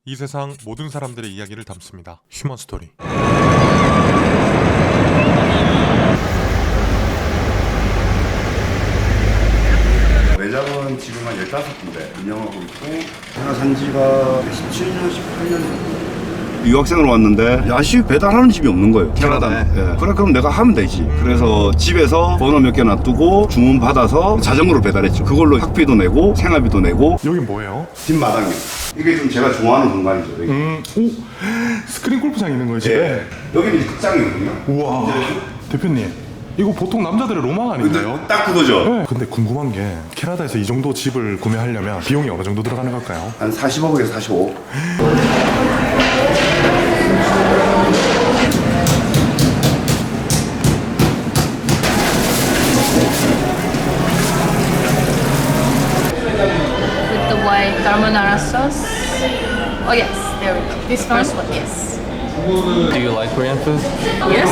이 세상 모든 사람들의 이야기를 담습니다. 휴먼 스토리. 매장은 지금 한 15군데 운영하고 있고 하나 산지가 17년, 18년 정도. 유학생으로 왔는데 야식 배달하는 집이 없는 거예요. 캐나다에. 예. 그래 그럼 내가 하면 되지. 그래서 집에서 번호 몇 개 놔두고 주문 받아서 자전거로 배달했죠. 그걸로 학비도 내고 생활비도 내고. 여긴 뭐예요? 뒷마당이요. 이게 좀 제가 좋아하는 공간이죠. 여기. 오, 스크린 골프장 있는 거예요, 집에? 예. 여기는 이제 극장이거든요. 우와, 대표님. 이거 보통 남자들의 로망 아닌가요? 근데 딱 그거죠. 네. 근데 궁금한 게 캐나다에서 이 정도 집을 구매하려면 비용이 어느 정도 들어가는 걸까요? 한 40억에서 45억. With the white carbonara sauce. Oh yes, there we go. This first one, yes. Do you like Korean food? Yes?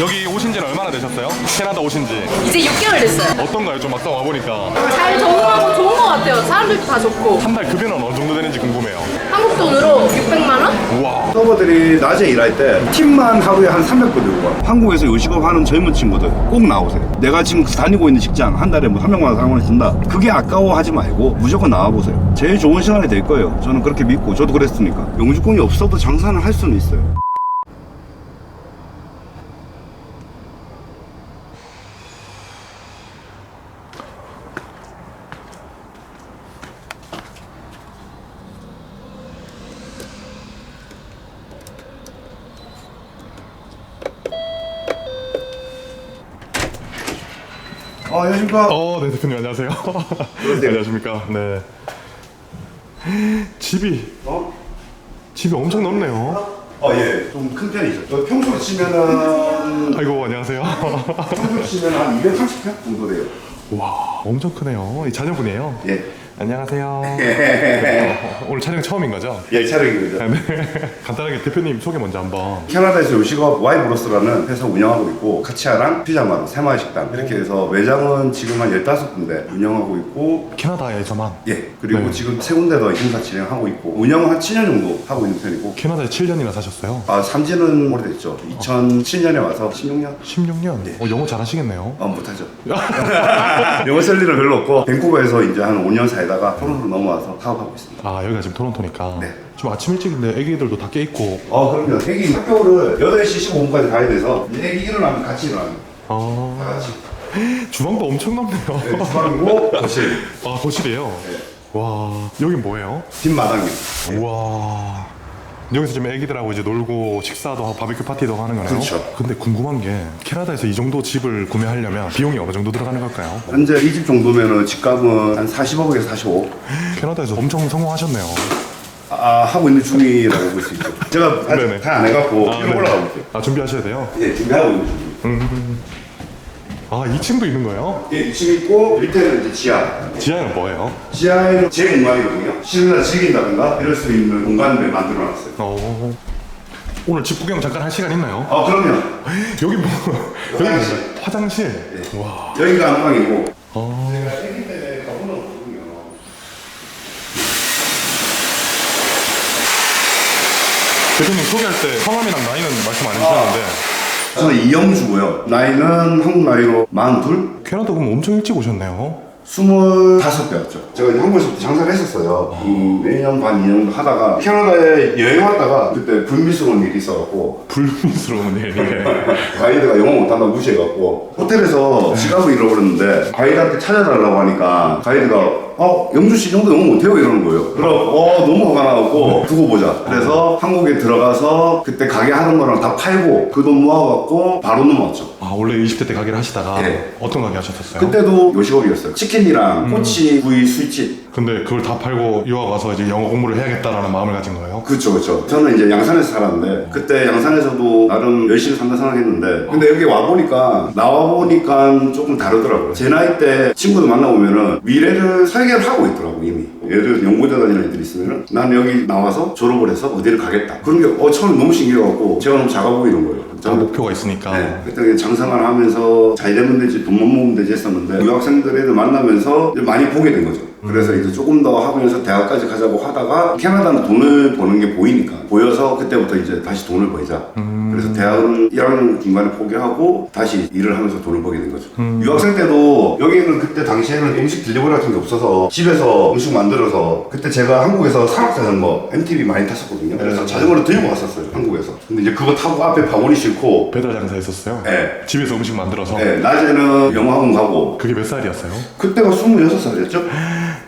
여기 오신 지는 얼마나 되셨어요? 캐나다 오신 지. 이제 6개월 됐어요. 어떤가요? 좀 막상 와보니까. 잘 적응하고 좋은 것 같아요. 사람들도 다 좋고. 한 달 급여는 어느 정도 되는지 궁금해요. 한국 돈으로 600만 원? 우와. 서버들이 낮에 일할 때 팀만 하루에 한 300분 들고 가요. 한국에서 요식업 하는 젊은 친구들 꼭 나오세요. 내가 지금 다니고 있는 직장 한 달에 뭐 300만 원, 400만 원 든다. 그게 아까워하지 말고 무조건 나와보세요. 제일 좋은 시간이 될 거예요. 저는 그렇게 믿고 저도 그랬으니까. 영주권이 없어도 장사는 할 수는 있어요. 안녕하십니까. 네, 대표님 안녕하세요. 안녕하십니까. 네. 집이 엄청 넓네요. 예. 좀 큰 편이죠. 평소로 치면은, 아이고, 안녕하세요. 평소로 치면 한 230평 정도 돼요. 와, 엄청 크네요. 이 자녀분이에요? 예. 안녕하세요. 오늘 촬영 처음인 거죠? 예, 촬영입니다. 네. 간단하게 대표님 소개 먼저 한번. 캐나다에서 요식업 와이브로스라는 회사 운영하고 있고 카치아랑 피자마루, 새마을 식당 이렇게 해서 매장은 지금 한 15군데 운영하고 있고 캐나다에서만? 예 그리고 네. 지금 3군데 더 행사 진행하고 있고 운영은 한 7년 정도 하고 있는 편이고 캐나다에 7년이나 사셨어요? 산지는 오래됐죠. 2007년에 와서 16년 16년? 네. 영어 잘하시겠네요. 못하죠. 영어 쓸 일은 별로 없고 밴쿠버에서 이제 한 5년 살다가 토론토로 넘어와서 사업하고 있습니다. 여기가 지금 토론토니까. 네. 좀 아침 일찍인데 애기들도 다 깨있고. 그럼요. 애기 학교를 8시 15분까지 가야 돼서 이제 애기 일어나면 같이 일어납니다. 다 같이. 주방도 엄청 넓네요. 네, 주방이고 거실. 거실이에요? 네. 와, 여긴 뭐예요? 뒷마당이요. 우와. 여기서 지금 애기들하고 이제 놀고 식사도 하고 바비큐 파티도 하는 거네요? 그렇죠. 근데 궁금한 게 캐나다에서 이 정도 집을 구매하려면 비용이 어느 정도 들어가는 걸까요? 현재 이 집 정도면은 집값은 한 40억에서 45억. 캐나다에서 엄청 성공하셨네요. 하고 있는 중이라고 볼 수 있죠. 제가 네네. 아직 다 안 해갖고 네. 위로 올라가 볼게요. 준비하셔야 돼요? 예, 준비하고 있는 중. 2층도 있는 거예요? 예, 2층 있고 밑에는 이제 지하. 지하는 뭐예요? 지하에는 제 공간이거든요. 쉬는 즐긴다든가 이럴 수 있는 공간을 만들어놨어요. 오늘 집 구경 잠깐 할 시간 있나요? 그럼요. 여기 뭐? 여기 화장실. 뭐예요? 화장실? 예. 와. 여기가 안방이고. 아. 제가 애기 때 가보는 거거든요. 대표님 소개할 때 성함이랑 나이는 말씀 안 해주셨는데 저는 이영주고요. 나이는 한국 나이로 42? 캐나다 그럼 엄청 일찍 오셨네요. 25배였죠. 제가 이제 한국에서부터 장사를 했었어요. 1년 반, 2년 정도 하다가 캐나다에 여행 왔다가 그때 불미스러운 일이 있어갖고 불미스러운 일이. 가이드가 영어 못한다고 무시해갖고 호텔에서 지갑을 잃어버렸는데 가이드한테 찾아달라고 하니까 가이드가 영주씨 이 정도 영어 못해요? 이러는 거예요. 그래서 너무 화가 나갖고 두고 보자. 그래서 한국에 들어가서 그때 가게 하는 거랑 다 팔고 그 돈 모아갖고 바로 넘어왔죠. 원래 20대 때 가게를 하시다가 예. 어떤 가게 하셨었어요? 그때도 요식업이었어요. 치킨이랑 꼬치, 구이, 술집. 근데 그걸 다 팔고 유학 와서 이제 영어 공부를 해야겠다라는 마음을 가진 거예요? 그렇죠. 저는 이제 양산에서 살았는데 그때 양산에서도 나름 열심히 산다 생각했는데 근데 여기 와보니까 나와보니까 조금 다르더라고요. 제 나이 때 친구들 만나보면은 미래를 설계를 하고 있더라고 이미. 예를 들어 연고대 다니는 애들이 있으면은 난 여기 나와서 졸업을 해서 어디를 가겠다. 그런 게 처음에 너무 신기해갖고 제가 너무 작아 보이는 거예요. 다 목표가 있으니까. 네. 그때 그냥 장사만 하면서 잘 되면 되지 돈만 모으면 되지 했었는데 유학생들 애들 만나면서 이제 많이 보게 된 거죠. 그래서 이제 조금 더 하면서 대학까지 가자고 하다가 캐나다는 돈을 버는 게 보이니까 보여서 그때부터 이제 다시 돈을 벌자. 그래서 대학은 1학년 중간에 포기하고 다시 일을 하면서 돈을 벌게 된 거죠. 유학생 때도 여기는 그때 당시에는 음식 딜리버리 같은 게 없어서 집에서 음식 만들어서 그때 제가 한국에서 산악자전거 MTB 많이 탔었거든요. 그래서 자전거를 들고 왔었어요, 한국에서. 근데 이제 그거 타고 앞에 바구니 싣고 배달 장사 했었어요? 네. 집에서 음식 만들어서? 네, 낮에는 영어학원 가고 그게 몇 살이었어요? 그때가 26살이었죠?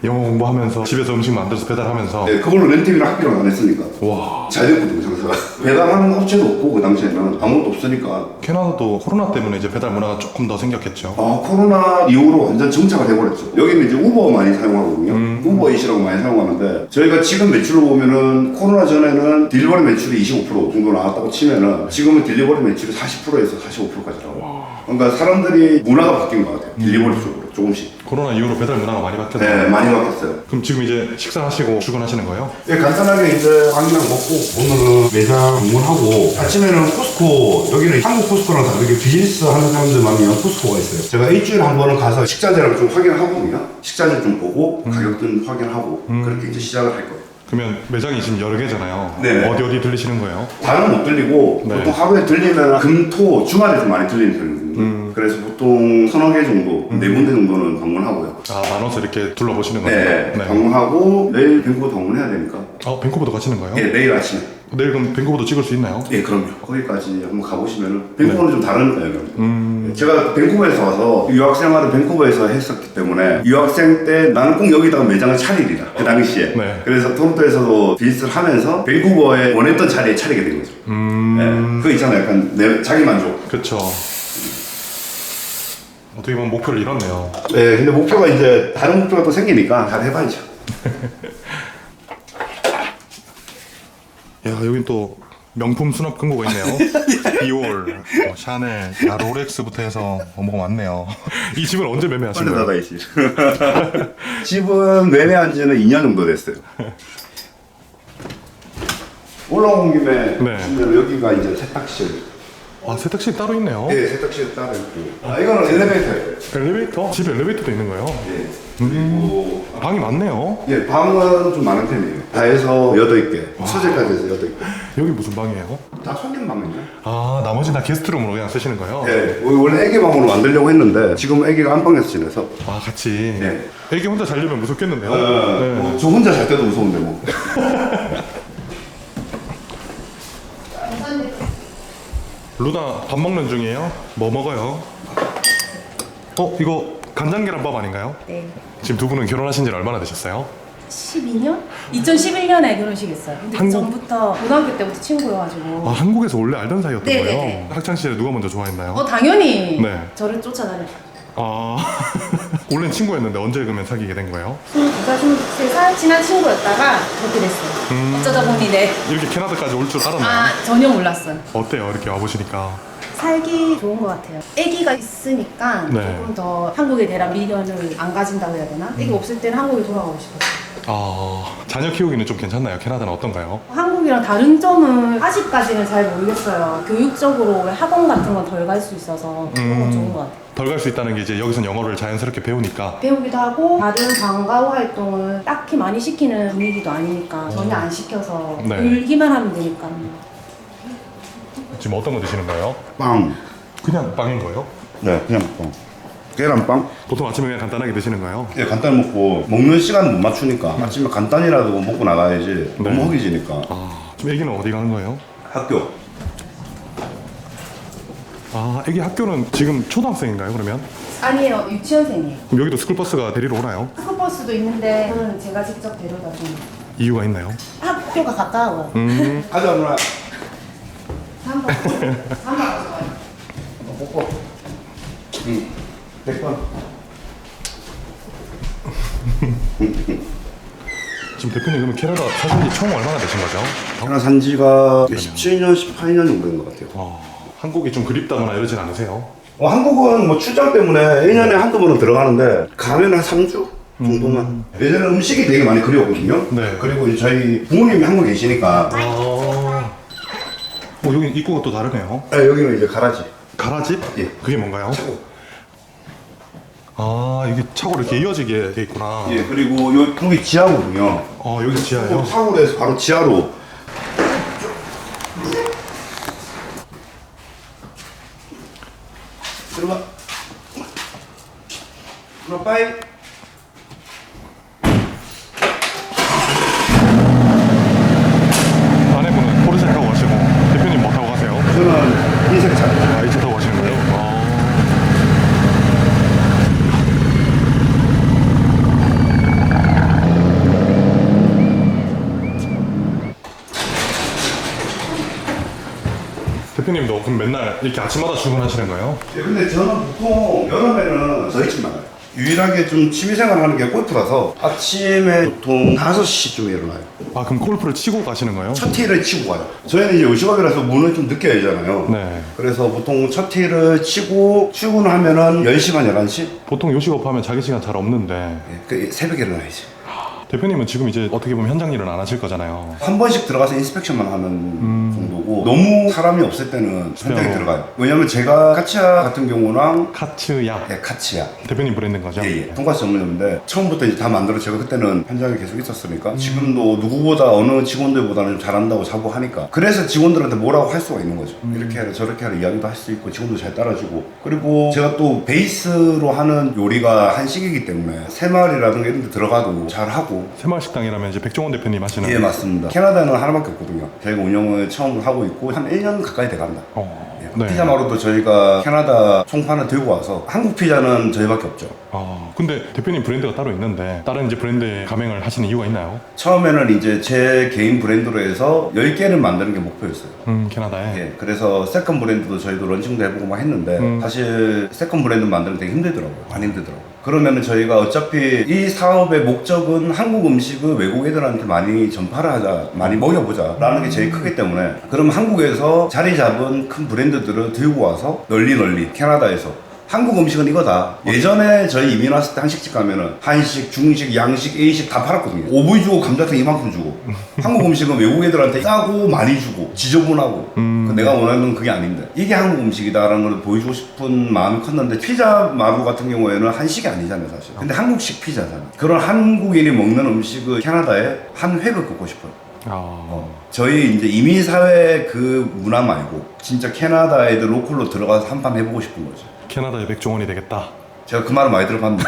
영어 공부하면서 집에서 음식 만들어서 배달하면서? 네, 그걸로 렌트비랑 학비랑 안 했으니까 와. 잘 됐거든요, 장사가. 배달하는 업체도 없고 그 당시에는 아무것도 없으니까. 캐나다도 코로나 때문에 이제 배달 문화가 조금 더 생겼겠죠. 코로나 이후로 완전 정착을 해버렸죠. 여기는 이제 우버 많이 사용하거든요. 우버잇이라고 많이 사용하는데 저희가 지금 매출을 보면은 코로나 전에는 딜리버리 매출이 25% 정도 나왔다고 치면은 지금은 딜리버리 매출이 40%에서 45%까지 나와요. 그러니까 사람들이 문화가 바뀐 것 같아요. 딜리버리 쪽으로 조금씩. 코로나 이후로 배달 문화가 많이 바뀌었죠. 네, 많이 바뀌었어요. 그럼 지금 이제 식사하시고 출근하시는 거예요? 예, 간단하게 이제 빵이랑 먹고 오늘은 매장 방문하고 아침에는 코스코, 여기는 한국 코스코랑 다르게 비즈니스 하는 사람들만 위한 코스코가 있어요. 제가 일주일에 한 번은 가서 식자재를 좀 확인을 하거든요. 식자재 좀 보고 가격들 확인하고 그렇게 이제 시작을 할 거예요. 그러면 매장이 지금 여러 개잖아요. 네. 어디 들리시는 거예요? 다는 못 들리고 네. 보통 하루에 들리면 금, 토, 주말에 좀 많이 들리는 편이거든요. 그래서 보통 서너 개 정도, 네 군데 정도는 방문하고요. 아, 나눠서 이렇게 둘러보시는 거예요? 네, 방문하고 내일 밴쿠버 방문해야 되니까. 밴쿠버도 가시는 거예요? 네, 내일 아침에. 내일 그럼 밴쿠버도 찍을 수 있나요? 예, 그럼요. 거기까지 한번 가보시면은 밴쿠버는 좀 다르니까요. 제가 밴쿠버에서 와서 유학 생활을 밴쿠버에서 했었기 때문에 유학생 때 나는 꼭 여기다가 매장을 차리리라 그 당시에. 네. 그래서 토론토에서도 비즈니스를 하면서 밴쿠버에 원했던 자리에 차리게 된 거죠. 네. 그거 있잖아요. 약간 내 자기 만족. 그쵸. 어떻게 보면 목표를 이뤘네요. 네, 근데 목표가 이제 다른 목표가 또 생기니까 잘 해봐야죠. 야, 여긴 또 명품 수납 금고가 있네요. 디올, 샤넬, 롤렉스부터 해서 뭐가 많네요. 이 집은 언제 매매하신 빨리 거예요? 닫아야지. 집은 매매한 지는 2년 정도 됐어요. 올라온 김에 네. 보면 여기가 이제 세탁실. 아, 세탁실 따로 있네요. 네, 세탁실 따로 있고. 이거는 엘리베이터예요. 엘리베이터? 집 엘리베이터도 있는 거예요? 예. 그리고 방이 많네요. 예, 방은 좀 많은 편이에요. 다 해서 8개. 서재까지 해서 8개. 여기 무슨 방이에요? 다 손님 방이요. 아, 나머지 다 게스트룸으로 그냥 쓰시는 거예요? 예. 원래 애기 방으로 만들려고 했는데 지금 애기가 안방에서 지내서. 아, 같이. 네. 애기 혼자 자려면 무섭겠는데요? 네. 저 혼자 잘 때도 무서운데 뭐. 루나 밥 먹는 중이에요? 뭐 먹어요? 이거 간장계란밥 아닌가요? 네. 지금 두 분은 결혼하신 지 얼마나 되셨어요? 12년? 2011년에 결혼식했어요. 근데 그 한국- 전부터 고등학교 때부터 친구여가지고. 아, 한국에서 원래 알던 사이였던 네, 거예요? 네, 네. 학창시절에 누가 먼저 좋아했나요? 당연히 네. 저를 쫓아다녔어요. 아, 원래는 친구였는데 언제 그러면 사귀게 된 거예요? 22살, 23살 친한 친구였다가 그렇게 됐어요. 어쩌다 보니 이렇게 캐나다까지 올 줄 알았나요? 전혀 몰랐어요. 어때요? 이렇게 와보시니까. 살기 좋은 것 같아요. 아기가 있으니까 네. 조금 더 한국에 대한 미련을 안 가진다고 해야 되나? 아기 없을 때는 한국에 돌아가고 싶었어요. 자녀 키우기는 좀 괜찮나요? 캐나다는 어떤가요? 한국이랑 다른 점은 아직까지는 잘 모르겠어요. 교육적으로 학원 같은 건 덜 갈 수 있어서 그런 건 좋은 것 같아요. 덜 갈 수 있다는 게 이제 여기선 영어를 자연스럽게 배우니까. 배우기도 하고 다른 방과후 활동을 딱히 많이 시키는 분위기도 아니니까 전혀 안 시켜서 네. 놀기만 하면 되니까. 지금 어떤 거 드시는 거예요? 빵. 그냥 빵인 거예요? 네, 그냥 빵. 계란빵? 보통 아침에 그냥 간단하게 드시는 거예요? 예, 간단히 먹고 먹는 시간은 못 맞추니까 아침에 간단히라도 먹고 나가야지 네. 너무 허기지니까. 지금 애기는 어디 가는 거예요? 학교. 애기 학교는 지금 초등학생인가요, 그러면? 아니에요, 유치원생이에요. 그럼 여기도 스쿨버스가 데리러 오나요? 스쿨버스도 있는데 저는 제가 직접 데려다 줍니다. 이유가 있나요? 학교가 가까워요. 가자 누나. 한번 가져와요. 뽀뽀. 응. 100번. 지금 대표님 그러면 캐나다 사신 지 총 얼마나 되신 거죠? 캐나다 산지가 17년, 18년 정도 된 것 같아요. 한국이 좀 그립다거나 이러진 않으세요? 한국은 뭐 출장 때문에 1년에 한두 번은 들어가는데 가면 한 3주 정도만. 예전에 음식이 되게 많이 그리웠거든요. 네. 그리고 이제 저희 부모님이 한국에 계시니까 여기 입구가 또 다르네요. 네, 여기는 이제 가라지. 가라집? 예. 그게 뭔가요? 아, 이게 차고 이렇게 이어지게 돼 있구나. 예, 그리고 여기 지하거든요. 여기 지하예요? 차고로 해서 바로 지하로. 들어가. 들어가, 빠이. 아내분은 포르쉐 타고 가시고 대표님 뭐 타고 가세요? 저는 흰색 차. 이 차 타고 가시는 거예요? 대표님도 그럼 맨날 이렇게 아침마다 출근하시는 거예요? 예, 근데 저는 보통 여름에는 더 일찍 나가요. 유일하게 좀 취미생활 하는 게 골프라서 아침에 보통 5시쯤에 일어나요. 아, 그럼 골프를 치고 가시는 거예요? 첫 티를 치고 가요. 저희는 이제 요식업이라서 문을 좀 늦게 열잖아요. 네. 그래서 보통 첫 티를 치고 출근하면은 10시 반, 11시? 보통 요식업 하면 자기 시간 잘 없는데 예, 그 새벽에 일어나야지. 대표님은 지금 이제 어떻게 보면 현장 일은 안 하실 거잖아요. 한 번씩 들어가서 인스펙션만 하는 정도고 너무 사람이 없을 때는 현장에 들어가요. 왜냐면 제가 카치야 같은 경우랑 카츠야. 예, 카치야. 대표님 브랜드인 거죠? 예, 예. 돈가스 전문점인데 처음부터 이제 다 만들어 제가 그때는 현장에 계속 있었으니까 지금도 누구보다 어느 직원들보다는 잘한다고 자부하니까 그래서 직원들한테 뭐라고 할 수가 있는 거죠. 이렇게 해라 저렇게 해라 이야기도 할 수 있고 직원도 잘 따라주고 그리고 제가 또 베이스로 하는 요리가 한식이기 때문에 새마을이라든가 이런 데 들어가도 잘하고 새마을식당이라면 이제 백종원 대표님 하시는 예 맞습니다. 캐나다는 하나밖에 없거든요. 저희가 운영을 처음 하고 있고 한 1년 가까이 돼간다. 네. 피자 마루도 저희가 캐나다 총판을 들고 와서 한국 피자는 저희밖에 없죠. 근데 대표님 브랜드가 따로 있는데 다른 이제 브랜드에 가맹을 하시는 이유가 있나요? 처음에는 이제 제 개인 브랜드로 해서 10개를 만드는 게 목표였어요. 캐나다에? 예, 그래서 세컨 브랜드도 저희도 런칭도 해보고 막 했는데 사실 세컨 브랜드 만드는 게 되게 힘들더라고요. 많이 힘들더라고요. 그러면은 저희가 어차피 이 사업의 목적은 한국 음식을 외국 애들한테 많이 전파를 하자, 많이 먹여보자 라는 게 제일 크기 때문에 그럼 한국에서 자리 잡은 큰 브랜드들을 들고 와서 널리 캐나다에서 한국 음식은 이거다. 예전에 저희 이민 왔을 때 한식집 가면은 한식, 중식, 양식, A식 다 팔았거든요. 오브이 주고 감자탕 이만큼 주고. 한국 음식은 외국 애들한테 싸고 많이 주고 지저분하고 내가 원하는 그게 아닌데 이게 한국 음식이다라는 걸 보여주고 싶은 마음이 컸는데 피자 마루 같은 경우에는 한식이 아니잖아요 사실. 근데 한국식 피자잖아요. 그런 한국인이 먹는 음식을 캐나다에 한 획을 긋고 싶어요. 저희 이제 이민 사회 그 문화 말고 진짜 캐나다 애들 로컬로 들어가서 한판 해보고 싶은 거죠. 캐나다의 백종원이 되겠다. 제가 그 말을 많이 들어봤는데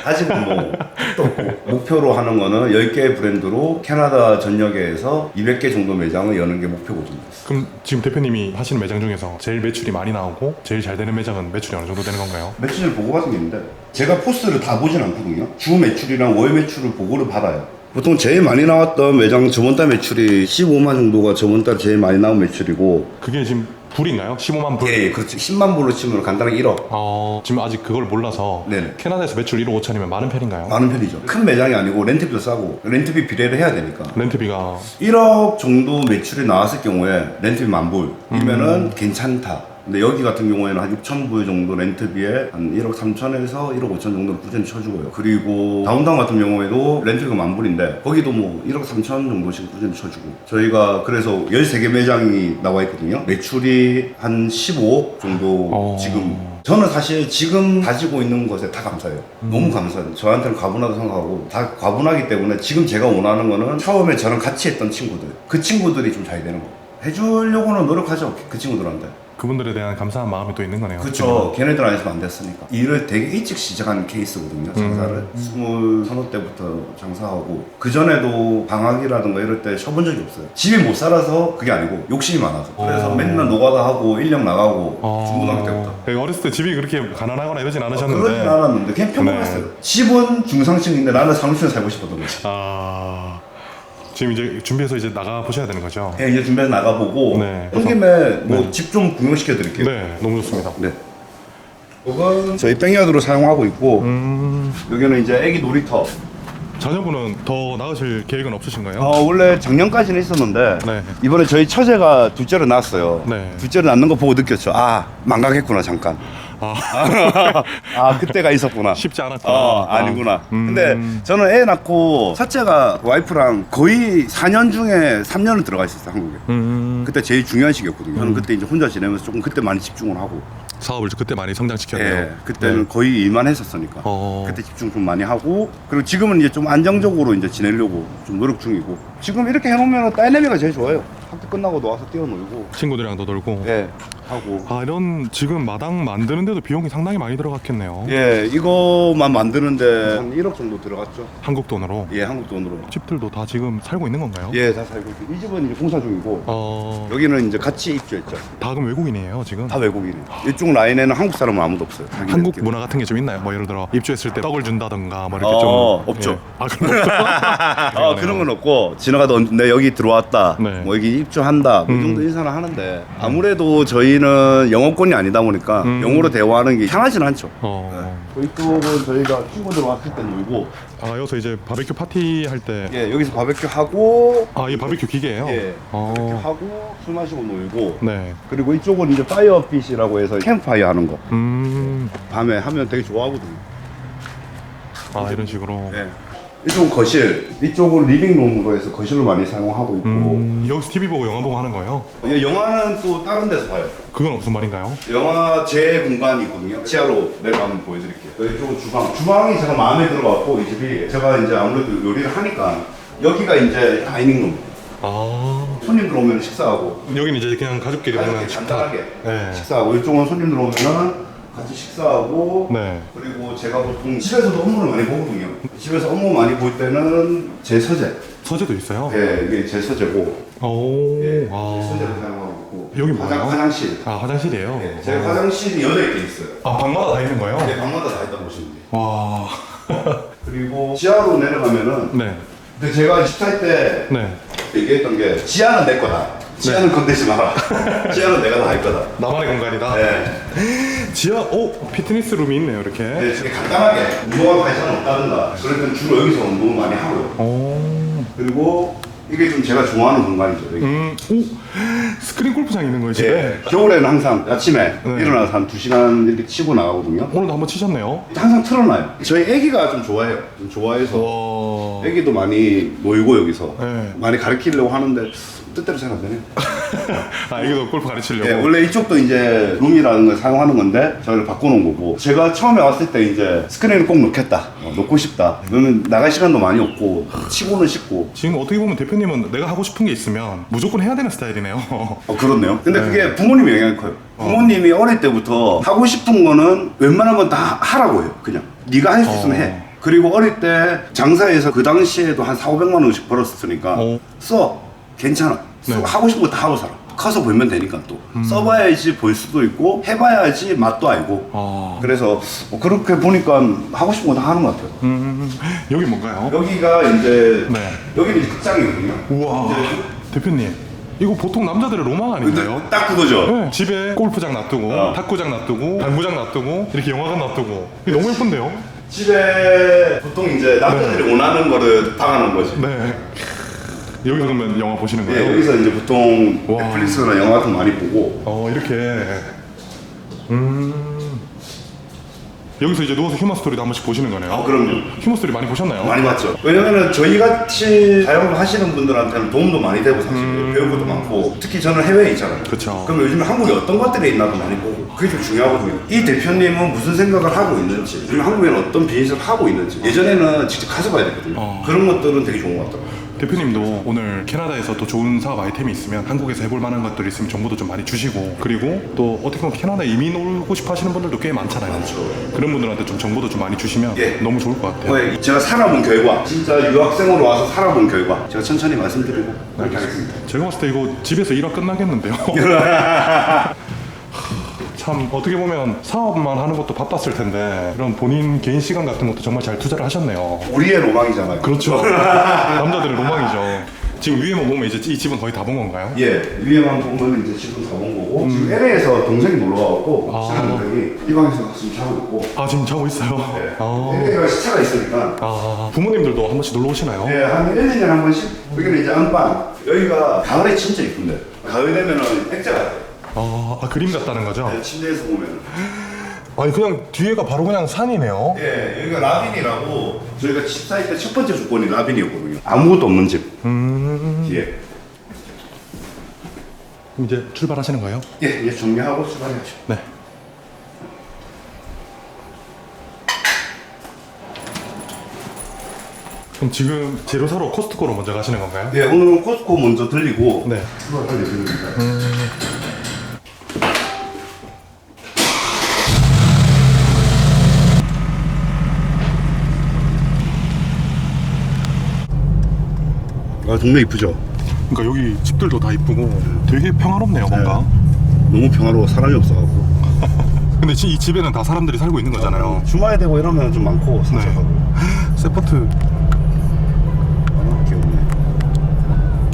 아직은 뭐 또 목표로 하는 거는 10개의 브랜드로 캐나다 전역에서 200개 정도 매장을 여는 게 목표거든요. 그럼 지금 대표님이 하시는 매장 중에서 제일 매출이 많이 나오고 제일 잘 되는 매장은 매출이 어느 정도 되는 건가요? 매출을 보고 같은 게 있는데 제가 포스를 다 보진 않거든요. 주 매출이랑 월 매출을 보고를 받아요. 보통 제일 많이 나왔던 매장 저번 달 매출이 15만 정도가 저번 달 제일 많이 나온 매출이고 그게 지금 불인가요? 15만 불? 예, 그렇죠. 10만 불로 치면 간단하게 1억. 지금 아직 그걸 몰라서 네네. 캐나다에서 매출 1억 5천이면 많은 편인가요? 많은 편이죠. 큰 매장이 아니고 렌트비도 싸고 렌트비 비례를 해야 되니까 렌트비가 1억 정도 매출이 나왔을 경우에 렌트비 10,000불이면은 괜찮다. 근데 여기 같은 경우에는 한 6,000불 정도 렌트비에 한 1억 3천에서 1억 5천 정도를 꾸준히 쳐주고요. 그리고 다운타운 같은 경우에도 렌트비가 10,000불인데 거기도 뭐 1억 3천 정도씩 꾸준히 쳐주고 저희가 그래서 13개 매장이 나와 있거든요. 매출이 한 15억 정도 지금 저는 사실 지금 가지고 있는 것에 다 감사해요. 너무 감사해요. 저한테는 과분하다고 생각하고 다 과분하기 때문에 지금 제가 원하는 거는 처음에 저랑 같이 했던 친구들 그 친구들이 좀 잘 되는 거 해주려고는 노력하죠. 그 친구들한테. 그분들에 대한 감사한 마음이 또 있는 거네요. 그렇죠. 걔네들 안에서는 안 됐으니까. 일을 되게 일찍 시작한 케이스거든요. 장사를 20 때부터 장사하고 그 전에도 방학이라든가 이럴 때 쉬어본 적이 없어요. 집이 못 살아서 그게 아니고 욕심이 많아서. 그래서 맨날 노가다 하고 인력 나가고 중고등학교 때부터. 네, 어렸을 때 집이 그렇게 가난하거나 이러진 않으셨는데. 그러진 않았는데 그냥 평범했어요. 네. 집은 중상층인데 나는 상층에 살고 싶었던 거지. 지금 이제 준비해서 이제 나가 보셔야 되는 거죠? 네, 이제 준비해서 나가보고 네. 온 김에 뭐 네. 집 좀 구경시켜 드릴게요. 네, 너무 좋습니다. 네. 이건 저희 백야드로 사용하고 있고 여기는 이제 애기 놀이터. 자녀분은 더 낳으실 계획은 없으신가요? 원래 작년까지는 있었는데 네. 이번에 저희 처제가 둘째를 낳았어요. 네. 둘째를 낳는 거 보고 느꼈죠. 아, 망각했구나 잠깐. 아 그때가 있었구나. 쉽지 않았구나. 아니구나. 근데 저는 애 낳고 첫째가 와이프랑 거의 4년 중에 3년을 들어가 있었어요, 한국에. 그때 제일 중요한 시기였거든요. 저는 그때 이제 혼자 지내면서 조금 그때 많이 집중을 하고. 사업을 그때 많이 성장시켰네요. 예, 그때는 네. 거의 일만 했었으니까. 그때 집중 좀 많이 하고. 그리고 지금은 이제 좀 안정적으로 이제 지내려고 좀 노력 중이고. 지금 이렇게 해놓으면 딸내미가 제일 좋아요. 학교 끝나고 나와서 뛰어놀고. 친구들이랑도 놀고. 예, 하고. 아, 이런 지금 마당 만드는데도 비용이 상당히 많이 들어갔겠네요. 예, 이거만 만드는데 한 1억 정도 들어갔죠. 한국 돈으로. 예, 한국 돈으로. 집들도 다 지금 살고 있는 건가요? 예, 다 살고 있고. 이 집은 이제 공사 중이고. 여기는 이제 같이 입주했죠. 다 그럼 외국인이에요 지금? 다 외국인이에요. 이쪽 라인에는 한국 사람은 아무도 없어요. 한국 문화 같은 게 좀 있나요? 뭐 예를 들어 입주했을 때 떡을 준다던가 뭐 이렇게 없죠. 예. 아 그런 거 그런 건 없고 지나가다 내 여기 들어왔다. 네. 뭐 여기 입주한다. 그 정도 인사는 하는데 아무래도 저희는 영어권이 아니다 보니까 영어로 대화하는 게 편하지는 않죠. 이쪽은 저희가 친구들 왔을 때 놀고 아 여기서 이제 바베큐 파티 할 때. 예, 여기서 바베큐 하고 아 이게 바베큐 기계예요? 예, 바베큐 하고 술 마시고 놀고 네. 그리고 이쪽은 이제 파이어핏이라고 해서 캠프파이어 하는 거 밤에 하면 되게 좋아하거든요. 아 이런 식으로. 네. 이쪽은 거실, 이쪽은 리빙룸으로 해서 거실로 많이 사용하고 있고 여기서 TV 보고 영화 보고 하는 거예요? 영화는 또 다른 데서 봐요. 그건 무슨 말인가요? 영화 제 공간이 있거든요. 지하로 내려가면 보여드릴게요. 이쪽은 주방. 주방이 제가 마음에 들어갖고 이 집이 제가 이제 아무래도 요리를 하니까 여기가 이제 다이닝룸. 아 손님들 오면 식사하고 여기는 이제 그냥 가족끼리 이렇게 먹는 식탁. 간단하게 네. 식사하고 이쪽은 손님들 오면은 같이 식사하고 네. 그리고 제가 보통 집에서도 업무를 많이 보거든요. 집에서 업무 많이 볼 때는 제 서재. 서재도 있어요? 예, 이게 제 서재고. 오. 예, 아. 서재를 사용하고 있고. 여기 뭐예요? 화장실. 아 화장실이에요? 예, 제 화장실이 8개 있어요. 아 방마다 다 있는 거예요? 네, 방마다 다 있다 보시면 돼요. 와. 그리고 지하로 내려가면은 네. 근데 제가 14일 때 네. 얘기했던 게 지하는 내 거다. 지하는 건드지 마라. 지하는 내가 다 할 거다. 나만의 공간이다. 네. 지하, 피트니스 룸이 있네요, 이렇게. 네, 되게 간단하게 운동할 관심은 없다든가 그럴 땐 주로 여기서 운동을 많이 하고요. 오. 그리고 이게 좀 제가 좋아하는 공간이죠. 여기. 오, 스크린 골프장 있는 거예요, 집에? 예, 겨울에는 항상 아침에 네. 일어나서 한 2시간 이렇게 치고 나가거든요. 오늘도 한번 치셨네요. 항상 틀어놔요. 저희 애기가 좀 좋아해요. 좀 좋아해서 와. 애기도 많이 놀고 여기서 네. 많이 가르치려고 하는데 뜻대로 잘 안 되네요. 아, 여기도 골프 가르치려고? 예, 원래 이쪽도 이제 룸이라는 걸 사용하는 건데 저희를 바꿔놓은 거고 제가 처음에 왔을 때 이제 스크린을 꼭 넣겠다 넣고 싶다 그러면 나갈 시간도 많이 없고 치고는 싶고 지금 어떻게 보면 대표님은 내가 하고 싶은 게 있으면 무조건 해야 되는 스타일이네요. 그렇네요. 근데 네. 그게 부모님이 영향이 커요. 부모님이 어릴 때부터 하고 싶은 거는 웬만하면 다 하라고 해요. 그냥 네가 할 수 있으면 해. 그리고 어릴 때 장사해서 그 당시에도 한 4,500만 원씩 벌었으니까 써. 괜찮아. 네. 하고 싶은 거 다 하고 살아. 커서 벌면 되니까 또 써봐야지 볼 수도 있고 해봐야지 맛도 알고. 그래서 뭐 그렇게 보니까 하고 싶은 거 다 하는 것 같아요. 여기 뭔가요? 여기가 이제 네. 여기는 이제 극장이거든요. 우와. 대표님, 이거 보통 남자들의 로망 아닌가요? 근데 딱 그거죠. 네, 집에 골프장 놔두고, 탁구장 놔두고, 당구장 놔두고, 이렇게 영화관 놔두고. 이게 너무 예쁜데요? 집에 보통 이제 남자들이 원하는 거를 당하는 거지. 네. 여기서 그러면 영화 보시는 거예요? 네, 여기서 이제 보통 와. 넷플릭스나 영화 같은 거 많이 보고. 이렇게. 여기서 이제 누워서 휴먼 스토리도 한 번씩 보시는 거네요? 그럼요. 휴먼 스토리 많이 보셨나요? 많이 봤죠. 왜냐면은 저희 같이 자영업 하시는 분들한테는 도움도 많이 되고 사실 배울 것도 많고 특히 저는 해외에 있잖아요. 그쵸. 그럼 요즘에 한국에 어떤 것들이 있나도 많이 보고 그게 좀 중요하거든요. 이 대표님은 무슨 생각을 하고 있는지 요즘 한국에는 어떤 비즈니스를 하고 있는지 예전에는 직접 가서 봐야 됐거든요. 그런 것들은 되게 좋은 것 같더라고요. 대표님도 오늘 캐나다에서 또 좋은 사업 아이템이 있으면 한국에서 해볼 만한 것들이 있으면 정보도 좀 많이 주시고 그리고 또 어떻게 보면 캐나다에 이민 오고 싶어 하시는 분들도 꽤 많잖아요. 많죠. 그런 분들한테 좀 정보도 좀 많이 주시면 예. 너무 좋을 것 같아요. 제가 살아본 결과 진짜 유학생으로 와서 살아본 결과 제가 천천히 말씀드리고 그렇게 하겠습니다. 제가 봤을 때 이거 집에서 일화 끝나겠는데요. 참 어떻게 보면 사업만 하는 것도 바빴을 텐데 이런 본인 개인 시간 같은 것도 정말 잘 투자를 하셨네요. 우리의 로망이잖아요. 그렇죠. 남자들의 로망이죠. 지금 위에만 보면 이제 이 집은 거의 다 본 건가요? 예, 위에만 보면 이제 지금 다 본 거고 지금 LA에서 동생이 놀러 와갖고 친한 동생이 이 방에서 지금 자고 있고 지금 자고 있어요? 네. LA가 시차가 있으니까 부모님들도 한 번씩 놀러 오시나요? 예, 한 1, 2년에 한 번씩 여기는 이제 안방 여기가 가을에 진짜 이쁜데 가을 되면은 액자 같아요. 그림 같다는 거죠? 침대에서 보면은 아니 그냥 뒤에가 바로 그냥 산이네요. 예, 여기가 라빈이라고 저희가 집 살 때 첫 번째 조건이 라빈이었거든요. 아무것도 없는 집. 뒤에. 그럼 이제 출발하시는 거예요? 예, 이제 정리하고 출발해야죠. 네. 그럼 지금 재료 사러 코스트코로 먼저 가시는 건가요? 예, 오늘은 코스코 먼저 들리고 네. 출발할 예정입니다. 아, 동네 이쁘죠? 그러니까 여기 집들도 다 이쁘고 되게 평화롭네요, 뭔가. 너무 평화로워 사람이 없어갖고. 근데 이 집에는 다 사람들이 살고 있는 거잖아요. 주말에 되고 이러면 좀 많고 산책하고. 세퍼트 아, 귀엽네.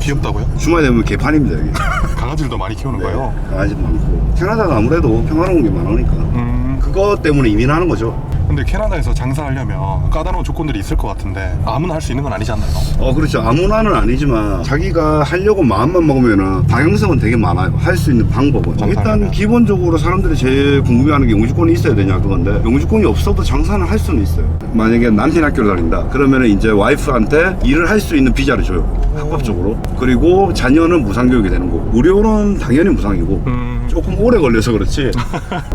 귀엽다고요? 주말에 되면 개판입니다 여기. 강아지들도 많이 키우는 거예요? 강아지도 많고. 캐나다가 아무래도 평화로운 게 많으니까. 그것 때문에 이민하는 거죠. 근데 캐나다에서 장사하려면 까다로운 조건들이 있을 것 같은데 아무나 할 수 있는 건 아니지 않나요? 그렇죠. 아무나는 아니지만 자기가 하려고 마음만 먹으면은 방향성은 되게 많아요. 할 수 있는 방법은. 장사하려면. 일단 기본적으로 사람들이 제일 궁금해하는 게 영주권이 있어야 되냐 그건데 영주권이 없어도 장사는 할 수는 있어요. 만약에 남편 학교를 다닌다. 그러면은 이제 와이프한테 일을 할 수 있는 비자를 줘요. 합법적으로. 그리고 자녀는 무상교육이 되는 거고. 무료는 당연히 무상이고. 조금 오래 걸려서 그렇지.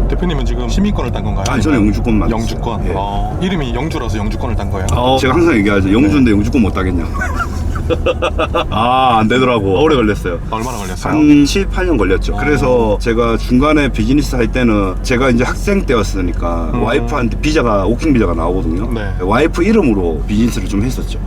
대표님은 지금 시민권을 딴 건가요? 아니, 저는 영주권만 영주권. 예. 이름이 영주라서 영주권을 딴 거예요? 제가 항상 얘기하죠. 영주인데 영주권 못 따겠냐. 안 되더라고. 오래 걸렸어요. 얼마나 걸렸어요? 한 7, 8년 걸렸죠. 그래서 제가 중간에 비즈니스 할 때는 제가 이제 학생 때였으니까 와이프한테 비자가 워킹 비자가 나오거든요. 네. 와이프 이름으로 비즈니스를 좀 했었죠.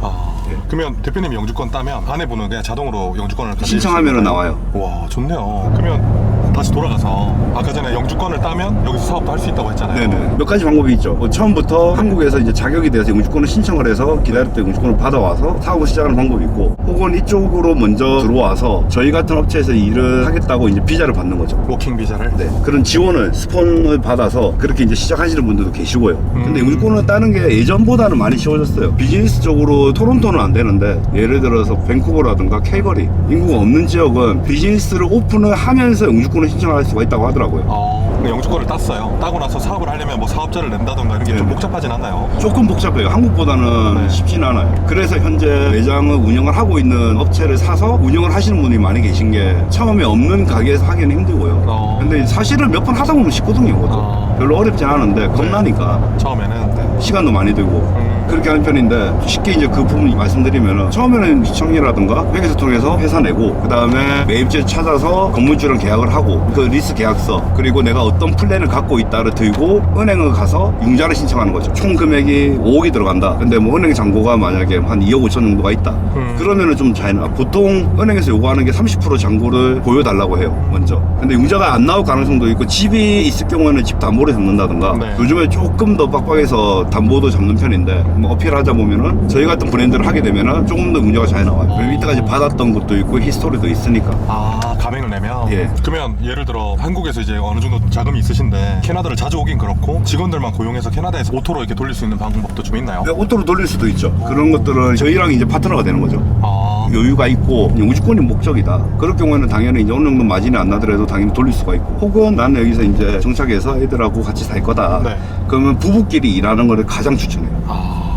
그러면 대표님이 영주권 따면 아내분은 그냥 자동으로 영주권을 가질 수 신청하면은 있는 나와요. 거예요? 와, 좋네요. 그러면 다시 돌아가서 아까 전에 영주권을 따면 여기서 사업도 할 수 있다고 했잖아요. 네네. 몇 가지 방법이 있죠. 처음부터 한국에서 이제 자격이 돼서 영주권을 신청을 해서 기다릴 때 영주권을 받아와서 사업을 시작하는 방법이 있고, 혹은 이쪽으로 먼저 들어와서 저희 같은 업체에서 일을 하겠다고 이제 비자를 받는 거죠. 워킹 비자를? 네. 그런 지원을 스폰을 받아서 그렇게 이제 시작하시는 분들도 계시고요. 근데 영주권을 따는 게 예전보다는 많이 쉬워졌어요. 비즈니스 적으로 토론토는 안 되는데 예를 들어서 밴쿠버라든가 캘거리 인구가 없는 지역은 비즈니스를 오픈을 하면서 영주권을 신청할 수가 있다고 하더라고요. 근데 영주권을 땄어요. 따고 나서 사업을 하려면 뭐 사업자를 낸다던가 이런 게 좀 복잡하진 않나요? 조금 복잡해요. 한국보다는 네. 쉽진 않아요. 그래서 현재 매장을 운영을 하고 있는 업체를 사서 운영을 하시는 분이 많이 계신 게 처음에 없는 가게에서 하기는 힘들고요. 근데 사실은 몇 번 하다 보면 쉽거든요. 그것도. 별로 어렵진 않은데 겁나니까 처음에는 시간도 많이 들고 그렇게 하는 편인데, 쉽게 이제 그 부분 말씀드리면은 처음에는 시청이라든가 회계사 통해서 회사 내고, 그 다음에 매입지 찾아서 건물주랑 계약을 하고, 그 리스 계약서, 그리고 내가 어떤 플랜을 갖고 있다를 들고 은행을 가서 융자를 신청하는 거죠. 총 금액이 5억이 들어간다. 근데 뭐 은행 잔고가 만약에 한 2억 5천 정도가 있다. 그러면은 좀 차이나. 보통 은행에서 요구하는 게 30% 잔고를 보여달라고 해요, 먼저. 근데 융자가 안 나올 가능성도 있고, 집이 있을 경우에는 집 담보를 잡는다든가. 네. 요즘에 조금 더 빡빡해서 담보도 잡는 편인데, 뭐 어필하자 보면은 저희 같은 브랜드를 하게 되면은 조금 더 문제가 잘 나와요. 왜냐면 이때까지 받았던 것도 있고 히스토리도 있으니까. 가맹을 내면? 예. 그러면 예를 들어 한국에서 이제 어느 정도 자금이 있으신데 캐나다를 자주 오긴 그렇고 직원들만 고용해서 캐나다에서 오토로 이렇게 돌릴 수 있는 방법도 좀 있나요? 오토로 돌릴 수도 있죠. 그런 것들은 저희랑 이제 파트너가 되는 거죠. 여유가 있고 영주권이 목적이다. 그럴 경우에는 당연히 이제 어느 정도 마진이 안 나더라도 당연히 돌릴 수가 있고, 혹은 나는 여기서 이제 정착해서 애들하고 같이 살 거다. 네. 그러면 부부끼리 일하는 거를 가장 추천해요.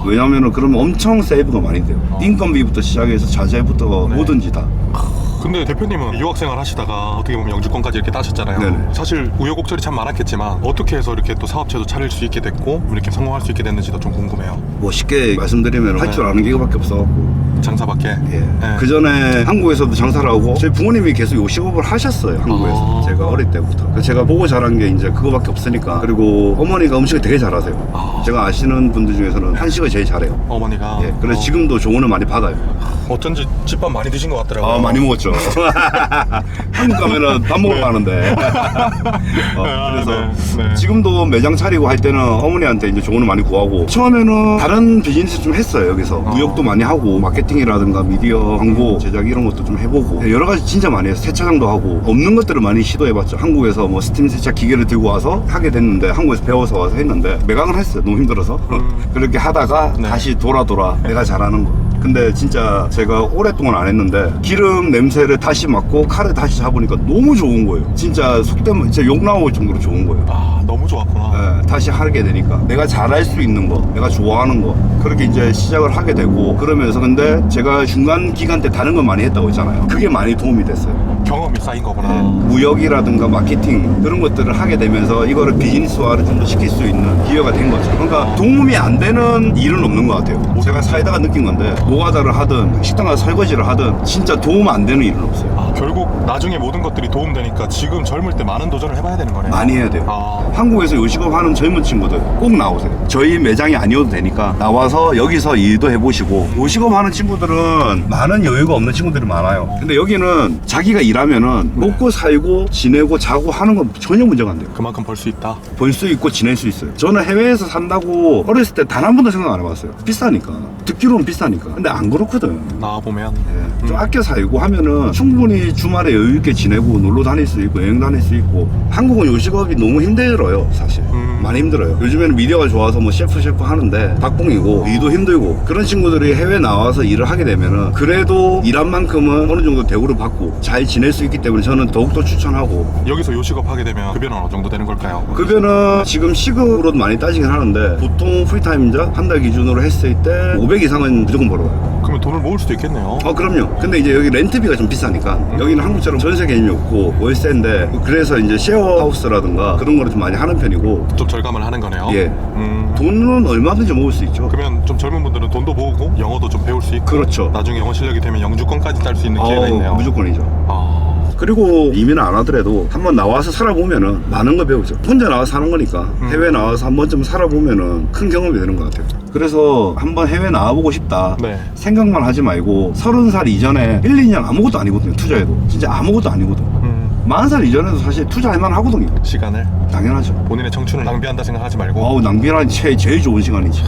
왜냐면은 그러면 엄청 세이브가 많이 돼요. 인건비부터 시작해서 자재부터 뭐든지 다. 근데 대표님은 유학생활 하시다가 어떻게 보면 영주권까지 이렇게 따셨잖아요. 네네. 사실 우여곡절이 참 많았겠지만 어떻게 해서 이렇게 또 사업체도 차릴 수 있게 됐고 이렇게 성공할 수 있게 됐는지도 좀 궁금해요. 뭐 쉽게 말씀드리면 할 줄 아는 게 이거밖에 없어갖고. 장사밖에? 예. 그 전에 한국에서도 장사를 하고, 저희 부모님이 계속 요식업을 하셨어요, 한국에서. 제가 어릴 때부터. 그래서 제가 보고 자란 게 이제 그거밖에 없으니까. 그리고 어머니가 음식을 되게 잘하세요. 제가 아시는 분들 중에서는 한식을 제일 잘해요. 어머니가? 예. 그래서 지금도 조언을 많이 받아요. 어쩐지 집밥 많이 드신 것 같더라고요. 많이 먹었죠. 한국 가면은 밥 먹으러 가는데. 그래서 네. 지금도 매장 차리고 할 때는 어머니한테 이제 조언을 많이 구하고, 처음에는 다른 비즈니스 좀 했어요, 여기서. 무역도 많이 하고, 마케팅이라든가 미디어, 광고, 제작 이런 것도 좀 해보고, 여러 가지 진짜 많이 해요. 세차장도 하고, 없는 것들을 많이 시도해봤죠. 한국에서 뭐 스팀 세차 기계를 들고 와서 하게 됐는데, 한국에서 배워서 와서 했는데, 매각을 했어요. 너무 힘들어서. 그렇게 하다가 네. 다시 돌아 내가 잘하는 거. 근데 진짜 제가 오랫동안 안 했는데 기름 냄새를 다시 맡고 칼을 다시 잡으니까 너무 좋은 거예요. 진짜 속되면 진짜 욕 나올 정도로 좋은 거예요. 아, 너무 좋았구나. 네, 다시 하게 되니까 내가 잘할 수 있는 거, 내가 좋아하는 거 그렇게 이제 시작을 하게 되고 그러면서 근데 제가 중간 기간 때 다른 걸 많이 했다고 했잖아요. 그게 많이 도움이 됐어요. 경험이 쌓인 거구나. 무역이라든가 마케팅 그런 것들을 하게 되면서 이거를 비즈니스화를 좀 더 시킬 수 있는 기회가 된 거죠. 그러니까 도움이 안 되는 일은 없는 것 같아요. 제가 사이다가 느낀 건데 노가다를 하든 식당 가서 설거지를 하든 진짜 도움 안 되는 일은 없어요. 아, 결국 나중에 모든 것들이 도움되니까 지금 젊을 때 많은 도전을 해봐야 되는 거네요. 많이 해야 돼요. 아, 한국에서 요식업 하는 젊은 친구들 꼭 나오세요. 저희 매장이 아니어도 되니까 나와서 여기서 일도 해보시고 요식업 하는 친구들은 많은 여유가 없는 친구들이 많아요. 근데 여기는 자기가 일하면은 먹고 살고 지내고 자고 하는 건 전혀 문제가 안 돼요. 그만큼 벌 수 있다. 벌 수 있고 지낼 수 있어요. 저는 해외에서 산다고 어렸을 때 단 한 번도 생각 안 해봤어요. 비싸니까. 듣기로는 비싸니까. 근데 안 그렇거든. 나와보면. 예, 좀 아껴 살고 하면은 충분히 주말에 여유 있게 지내고 놀러 다닐 수 있고 여행 다닐 수 있고. 한국은 요식업이 너무 힘들어요, 사실. 많이 힘들어요. 요즘에는 미디어가 좋아서 뭐 셰프 하는데 닭봉이고 일도 힘들고 그런 친구들이 해외 나와서 일을 하게 되면은 그래도 일한 만큼은 어느 정도 대우를 받고 잘 지낼 수 있기 때문에 저는 더욱더 추천하고. 여기서 요식업 하게 되면 급여는 어느 정도 되는 걸까요? 급여는 지금 시급으로도 많이 따지긴 하는데 보통 풀타임자 한 달 기준으로 했을 때 500 이상은 무조건 벌어요. 그러면 돈을 모을 수도 있겠네요. 그럼요. 근데 이제 여기 렌트비가 좀 비싸니까 여기는 한국처럼 전세 개념이 없고 월세인데 그래서 이제 쉐어하우스라든가 그런 거를 좀 많이 하는 편이고. 좀 절감을 하는 거네요. 예. 돈은 얼마든지 모을 수 있죠. 그러면 좀 젊은 분들은 돈도 모으고 영어도 좀 배울 수 있고 그렇죠. 나중에 영어 실력이 되면 영주권까지 딸 수 있는 기회가 있네요. 무조건이죠. 아, 그리고 이민을 안 하더라도 한번 나와서 살아보면은 많은 걸 배우죠. 혼자 나와서 사는 거니까 해외 나와서 한 번쯤 살아보면은 큰 경험이 되는 것 같아요. 그래서 한번 해외 나와보고 싶다 네. 생각만 하지 말고 30살 이전에 1, 2년 아무것도 아니거든요. 투자해도 진짜 아무것도 아니거든. 40살 이전에도 사실 투자할 만 하거든요. 시간을 당연하죠. 본인의 청춘을 낭비한다 생각하지 말고. 낭비란 제일 좋은 시간이지.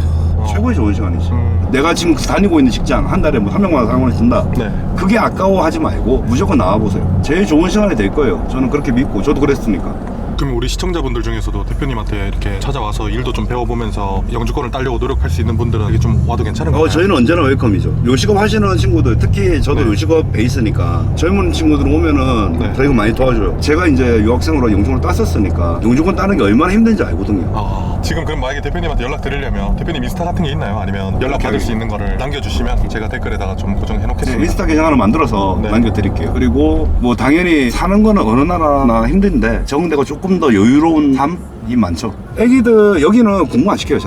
최고의 좋은 시간이지. 내가 지금 다니고 있는 직장 한 달에 뭐 300만 원, 400만 원 든다. 네. 그게 아까워하지 말고 무조건 나와보세요. 제일 좋은 시간이 될 거예요. 저는 그렇게 믿고 저도 그랬으니까. 그럼 우리 시청자분들 중에서도 대표님한테 이렇게 찾아와서 일도 좀 배워보면서 영주권을 따려고 노력할 수 있는 분들은 이게 좀 와도 괜찮은 건가요? 저희는 언제나 웰컴이죠. 요식업 하시는 친구들, 특히 저도 네. 요식업 베이스니까 젊은 친구들 오면은 네. 저희가 많이 도와줘요. 제가 이제 유학생으로 영주권을 땄었으니까 영주권 따는 게 얼마나 힘든지 알거든요. 지금 그럼 만약에 대표님한테 연락 드리려면 대표님 인스타 같은 게 있나요? 아니면 연락 받을 수 있는 거를 남겨주시면 제가 댓글에다가 좀 고정해 놓겠습니다. 인스타 계정 하나 만들어서 네. 남겨드릴게요. 그리고 뭐 당연히 사는 거는 어느 나라나 힘든데 적응되고 조금 더 여유로운 삶이 많죠. 애기들 여기는 공부 안 시켜요.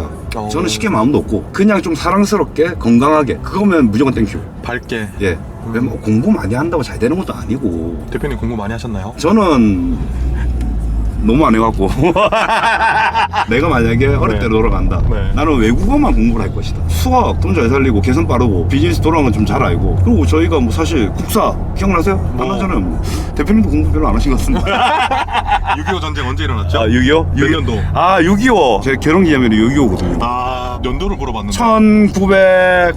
저는 시킬 마음도 없고 그냥 좀 사랑스럽게 건강하게 그거면 무조건 땡큐. 밝게. 예. 왜 뭐 공부 많이 한다고 잘 되는 것도 아니고. 대표님 공부 많이 하셨나요? 저는 너무 안 해갖고 내가 만약에 어릴 때 돌아간다. 네. 나는 외국어만 공부를 할 것이다. 수학 돈 잘 살리고 계산 빠르고 비즈니스 돌아가는 건 좀 잘 알고. 그리고 저희가 뭐 사실 국사 기억나세요? 얼마 전에 뭐 대표님도 공부 별로 안 하신 것 같습니다. 6.25 전쟁 언제 일어났죠? 6.25? 몇 년도? 6.25 제 결혼 기념일이 6.25거든요. 연도를 물어봤는데 1900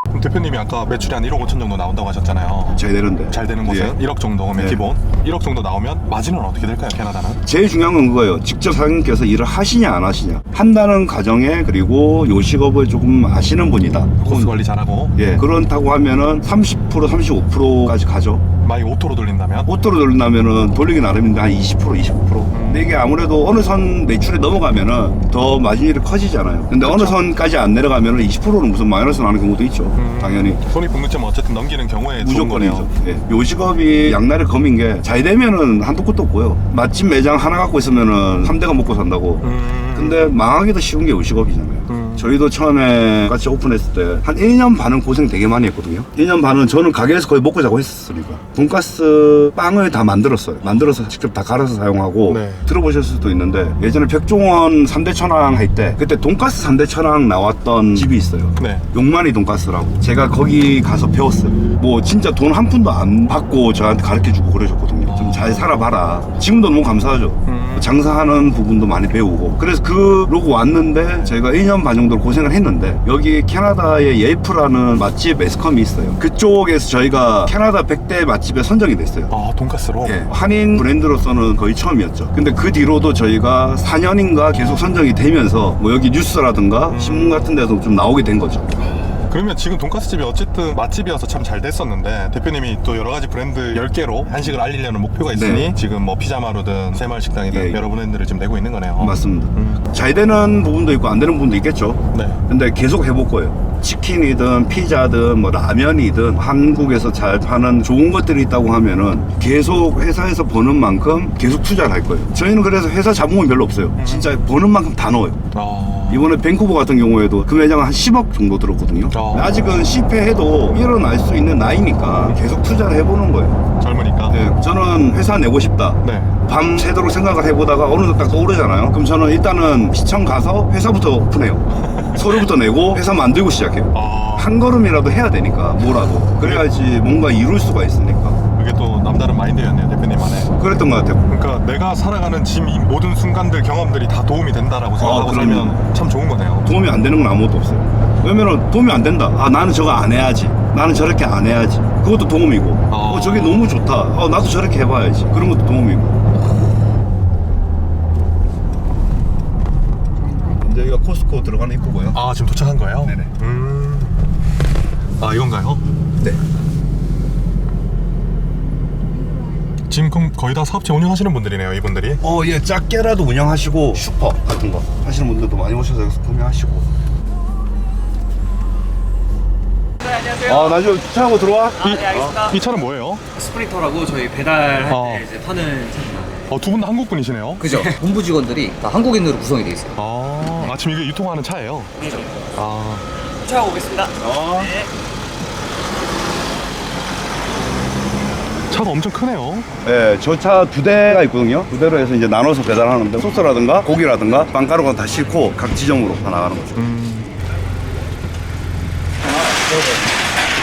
그럼 대표님이 아까 매출이 한 1억 5천 정도 나온다고 하셨잖아요. 잘 되는데. 잘 되는 곳은 예. 1억 정도면 예. 기본 1억 정도 나오면 마진은 어떻게 될까요? 캐나다는? 제일 중요한 건 그거예요. 직접 사장님께서 일을 하시냐 안 하시냐 한다는 가정에 그리고 요식업을 조금 아시는 분이다. 코스 관리 잘하고 예, 그렇다고 하면은 30% 35%까지 가죠. 만약 오토로 돌린다면? 오토로 돌린다면은 돌리기 나름인데 한 20% 25%. 근데 이게 아무래도 어느 선 매출이 넘어가면은 더 마진율이 커지잖아요. 근데 어느 선까지 안 내려가면은 20%는 무슨 마이너스 나는 경우도 있죠. 당연히. 손익분기점은 어쨌든 넘기는 경우에 좋은 거네요. 무조건이죠. 예. 요식업이 양날의 검인 게 잘 되면은 한도 끝도 없고요. 맛집 매장 하나 갖고 있으면은 3대가 먹고 산다고. 근데 망하기도 쉬운 게 요식업이잖아요. 저희도 처음에 같이 오픈했을 때 한 1년 반은 고생 되게 많이 했거든요. 1년 반은 저는 가게에서 거의 먹고 자고 했었으니까 돈가스 빵을 다 만들었어요. 만들어서 직접 다 갈아서 사용하고. 네. 들어보실 수도 있는데 예전에 백종원 3대 천왕 할 때 그때 돈가스 3대 천왕 나왔던 집이 있어요. 네. 용만이 돈가스라고. 제가 거기 가서 배웠어요. 뭐 진짜 돈 한 푼도 안 받고 저한테 가르쳐주고 그러셨거든요. 좀 잘 살아봐라. 지금도 너무 감사하죠. 장사하는 부분도 많이 배우고. 그래서 그러고 왔는데 제가 1년 반 정도 고생을 했는데 여기 캐나다의 옐프라는 맛집 매스컴이 있어요. 그쪽에서 저희가 캐나다 100대 맛집에 선정이 됐어요. 돈가스로? 예, 한인 브랜드로서는 거의 처음이었죠. 근데 그 뒤로도 저희가 4년인가 계속 선정이 되면서 뭐 여기 뉴스라든가 신문 같은 데서 좀 나오게 된 거죠. 그러면 지금 돈가스 집이 어쨌든 맛집이어서 참 잘 됐었는데 대표님이 또 여러 가지 브랜드 10개로 한식을 알리려는 목표가 있으니 네. 지금 뭐 피자마루든 새마을식당이든 예. 여러 브랜드를 지금 내고 있는 거네요. 맞습니다. 잘 되는 부분도 있고 안 되는 부분도 있겠죠. 네. 근데 계속 해볼 거예요. 치킨이든 피자든 뭐 라면이든 한국에서 잘 파는 좋은 것들이 있다고 하면은 계속 회사에서 버는 만큼 계속 투자를 할 거예요. 저희는 그래서 회사 자본은 별로 없어요. 진짜 버는 만큼 다 넣어요. 이번에 밴쿠버 같은 경우에도 그 매장은 한 10억 정도 들었거든요. 아직은 실패해도 일어날 수 있는 나이니까 계속 투자를 해보는 거예요. 젊으니까. 네, 저는 회사 내고 싶다. 네. 밤새도록 생각을 해보다가 어느 날 딱 떠오르잖아요. 그럼 저는 일단은 시청 가서 회사부터 오픈해요. 서류부터 내고 회사 만들고 시작해요. 한 걸음이라도 해야 되니까 뭐라도 그래야지 뭔가 이룰 수가 있으니까. 그게 또 남다른 마인드였네요, 대표님만의. 그랬던 것 같아요. 그러니까 내가 살아가는 지금 이 모든 순간들 경험들이 다 도움이 된다라고 생각하고 그럼요. 살면 참 좋은 거네요. 도움이 안 되는 건 아무것도 없어요. 왜냐면 도움이 안 된다. 아, 나는 저거 안 해야지. 나는 저렇게 안 해야지. 그것도 도움이고. 저게 너무 좋다. 나도 저렇게 해봐야지. 그런 것도 도움이고. 이제 여기가 코스코 들어가는 입구고요. 아, 지금 도착한 거예요? 네네. 아, 이건가요? 네. 지금 그럼 거의 다 사업체 운영하시는 분들이네요, 이분들이. 예, 작게라도 운영하시고 슈퍼 같은 거 하시는 분들도 많이 오셔서 여기서 구매하시고. 네, 안녕하세요. 나중에 주차하고 들어와. 네, 알겠습니다. 이 차는 뭐예요? 스프린터라고 저희 배달할 때 이제 파는 차입니다. 두 분 다 한국 분이시네요? 그죠? 본부 직원들이 다 한국인으로 구성이 돼 있어요. 지금 이게 유통하는 차예요? 네, 저희. 아, 주차하고 오겠습니다. 네. 차가 엄청 크네요. 네, 저 차 2대가 있거든요. 2대로 해서 이제 나눠서 배달하는데 소스라든가 고기라든가 빵가루가 다 싣고 각 지점으로 다 나가는 거죠.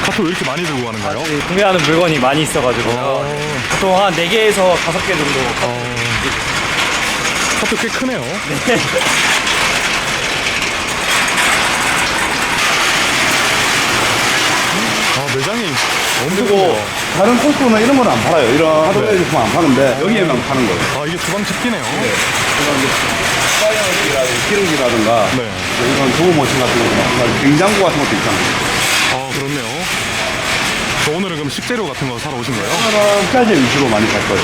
카트 왜 이렇게 많이 들고 가는가요? 구매하는 물건이 많이 있어가지고요. 보통 한 4개에서 5개 정도. 카트 꽤 크네요. 매장이 엄청 그리고 크네요. 다른 코스코는 이런 건 안 팔아요. 이런 하드웨어 제품 안 파는데 여기에만 파는 거예요. 이게 주방 집기네요. 파이어기라든가 기름기라든가 네. 이런 도우 머신 같은 거, 냉장고 같은 것도 있잖아요. 그렇네요. 오늘은 그럼 식재료 같은 거 사러 오신 거예요? 오늘은 피자재 위주로 많이 갈 거예요.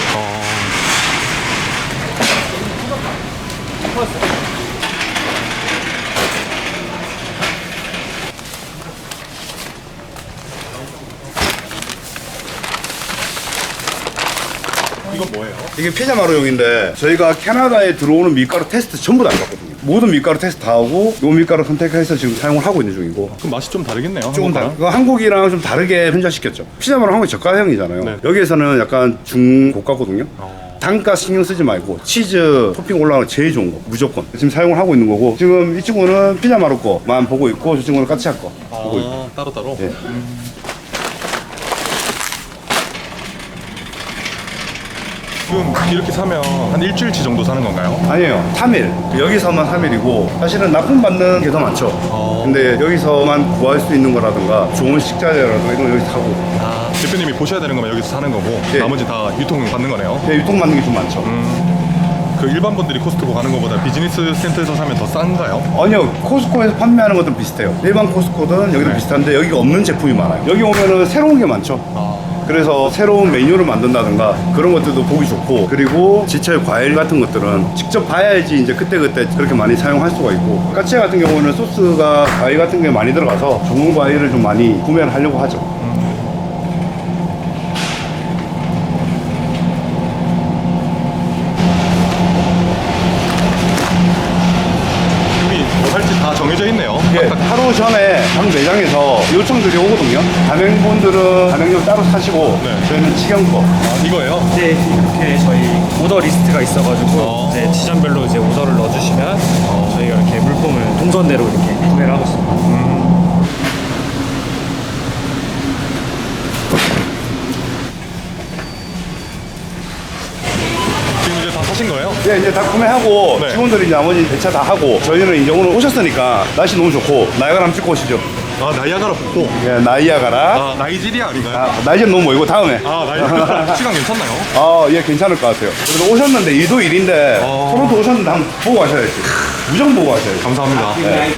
이건 뭐예요? 이게 피자 마루용인데 저희가 캐나다에 들어오는 밀가루 테스트 전부 다 해봤거든요. 모든 밀가루 테스트 다 하고 이 밀가루 선택해서 지금 사용을 하고 있는 중이고. 그럼 맛이 좀 다르겠네요. 조금 한국과는? 한국이랑 좀 다르게 편차시켰죠. 피자 마루 한국이 저가형이잖아요. 네. 여기에서는 약간 중고가거든요. 단가 신경 쓰지 말고 치즈 토핑 올라가는 제일 좋은 거 무조건 지금 사용을 하고 있는 거고, 지금 이 친구는 피자 마루 거만 보고 있고 저 친구는 까치아 거 보고 있고. 따로따로? 예. 지금 이렇게 사면 한 일주일치 정도 사는 건가요? 아니에요. 3일. 여기서만 3일이고 사실은 납품받는 게 더 많죠. 근데 여기서만 구할 수 있는 거라든가 좋은 식자재라든가 이런 거 여기서 사고. 대표님이 보셔야 되는 거면 여기서 사는 거고 예. 나머지 다 유통 받는 거네요. 네, 유통받는 게 좀 많죠. 그 일반 분들이 코스트코 가는 것보다 비즈니스 센터에서 사면 더 싼가요? 아니요, 코스코에서 판매하는 것도 비슷해요. 일반 코스코든 여기도 네. 비슷한데 여기가 없는 제품이 많아요. 여기 오면은 새로운 게 많죠. 그래서 새로운 메뉴를 만든다든가 그런 것들도 보기 좋고, 그리고 지철 과일 같은 것들은 직접 봐야지 이제 그때그때 그렇게 많이 사용할 수가 있고, 까치아 같은 경우는 소스가 과일 같은 게 많이 들어가서 좋은 과일을 좀 많이 구매를 하려고 하죠. 이미 뭐 할지 다 정해져 있네요. 예, 하루 전에 각 매장에서 요청들이 오거든요. 가맹분들은 가맹료 따로 사시고 네. 저희는 직영 거. 이거예요? 이제 이렇게 저희 오더 리스트가 있어가지고 이제 지점별로 이제 오더를 넣어주시면 저희가 이렇게 물품을 동선대로 이렇게 구매를 하고 있습니다. 지금 이제 다 사신 거예요? 예, 이제 다 구매하고 네. 직원들이 이제 나머지 배차 다 하고, 저희는 이제 오늘 오셨으니까 날씨 너무 좋고 나이아가라 한번 찍고 오시죠. 나이아가라 폭포. 예, 나이아가라. 나이지리아 아닌가요? 나이지는 너무 멀고 다음에. 나이지리아. 시간 괜찮나요? 예, 괜찮을 것 같아요. 그래도 오셨는데 일도 일인데 토론토 오셨는데 한번 보고 가셔야지. 무조건 보고 가셔야지. 감사합니다. 네.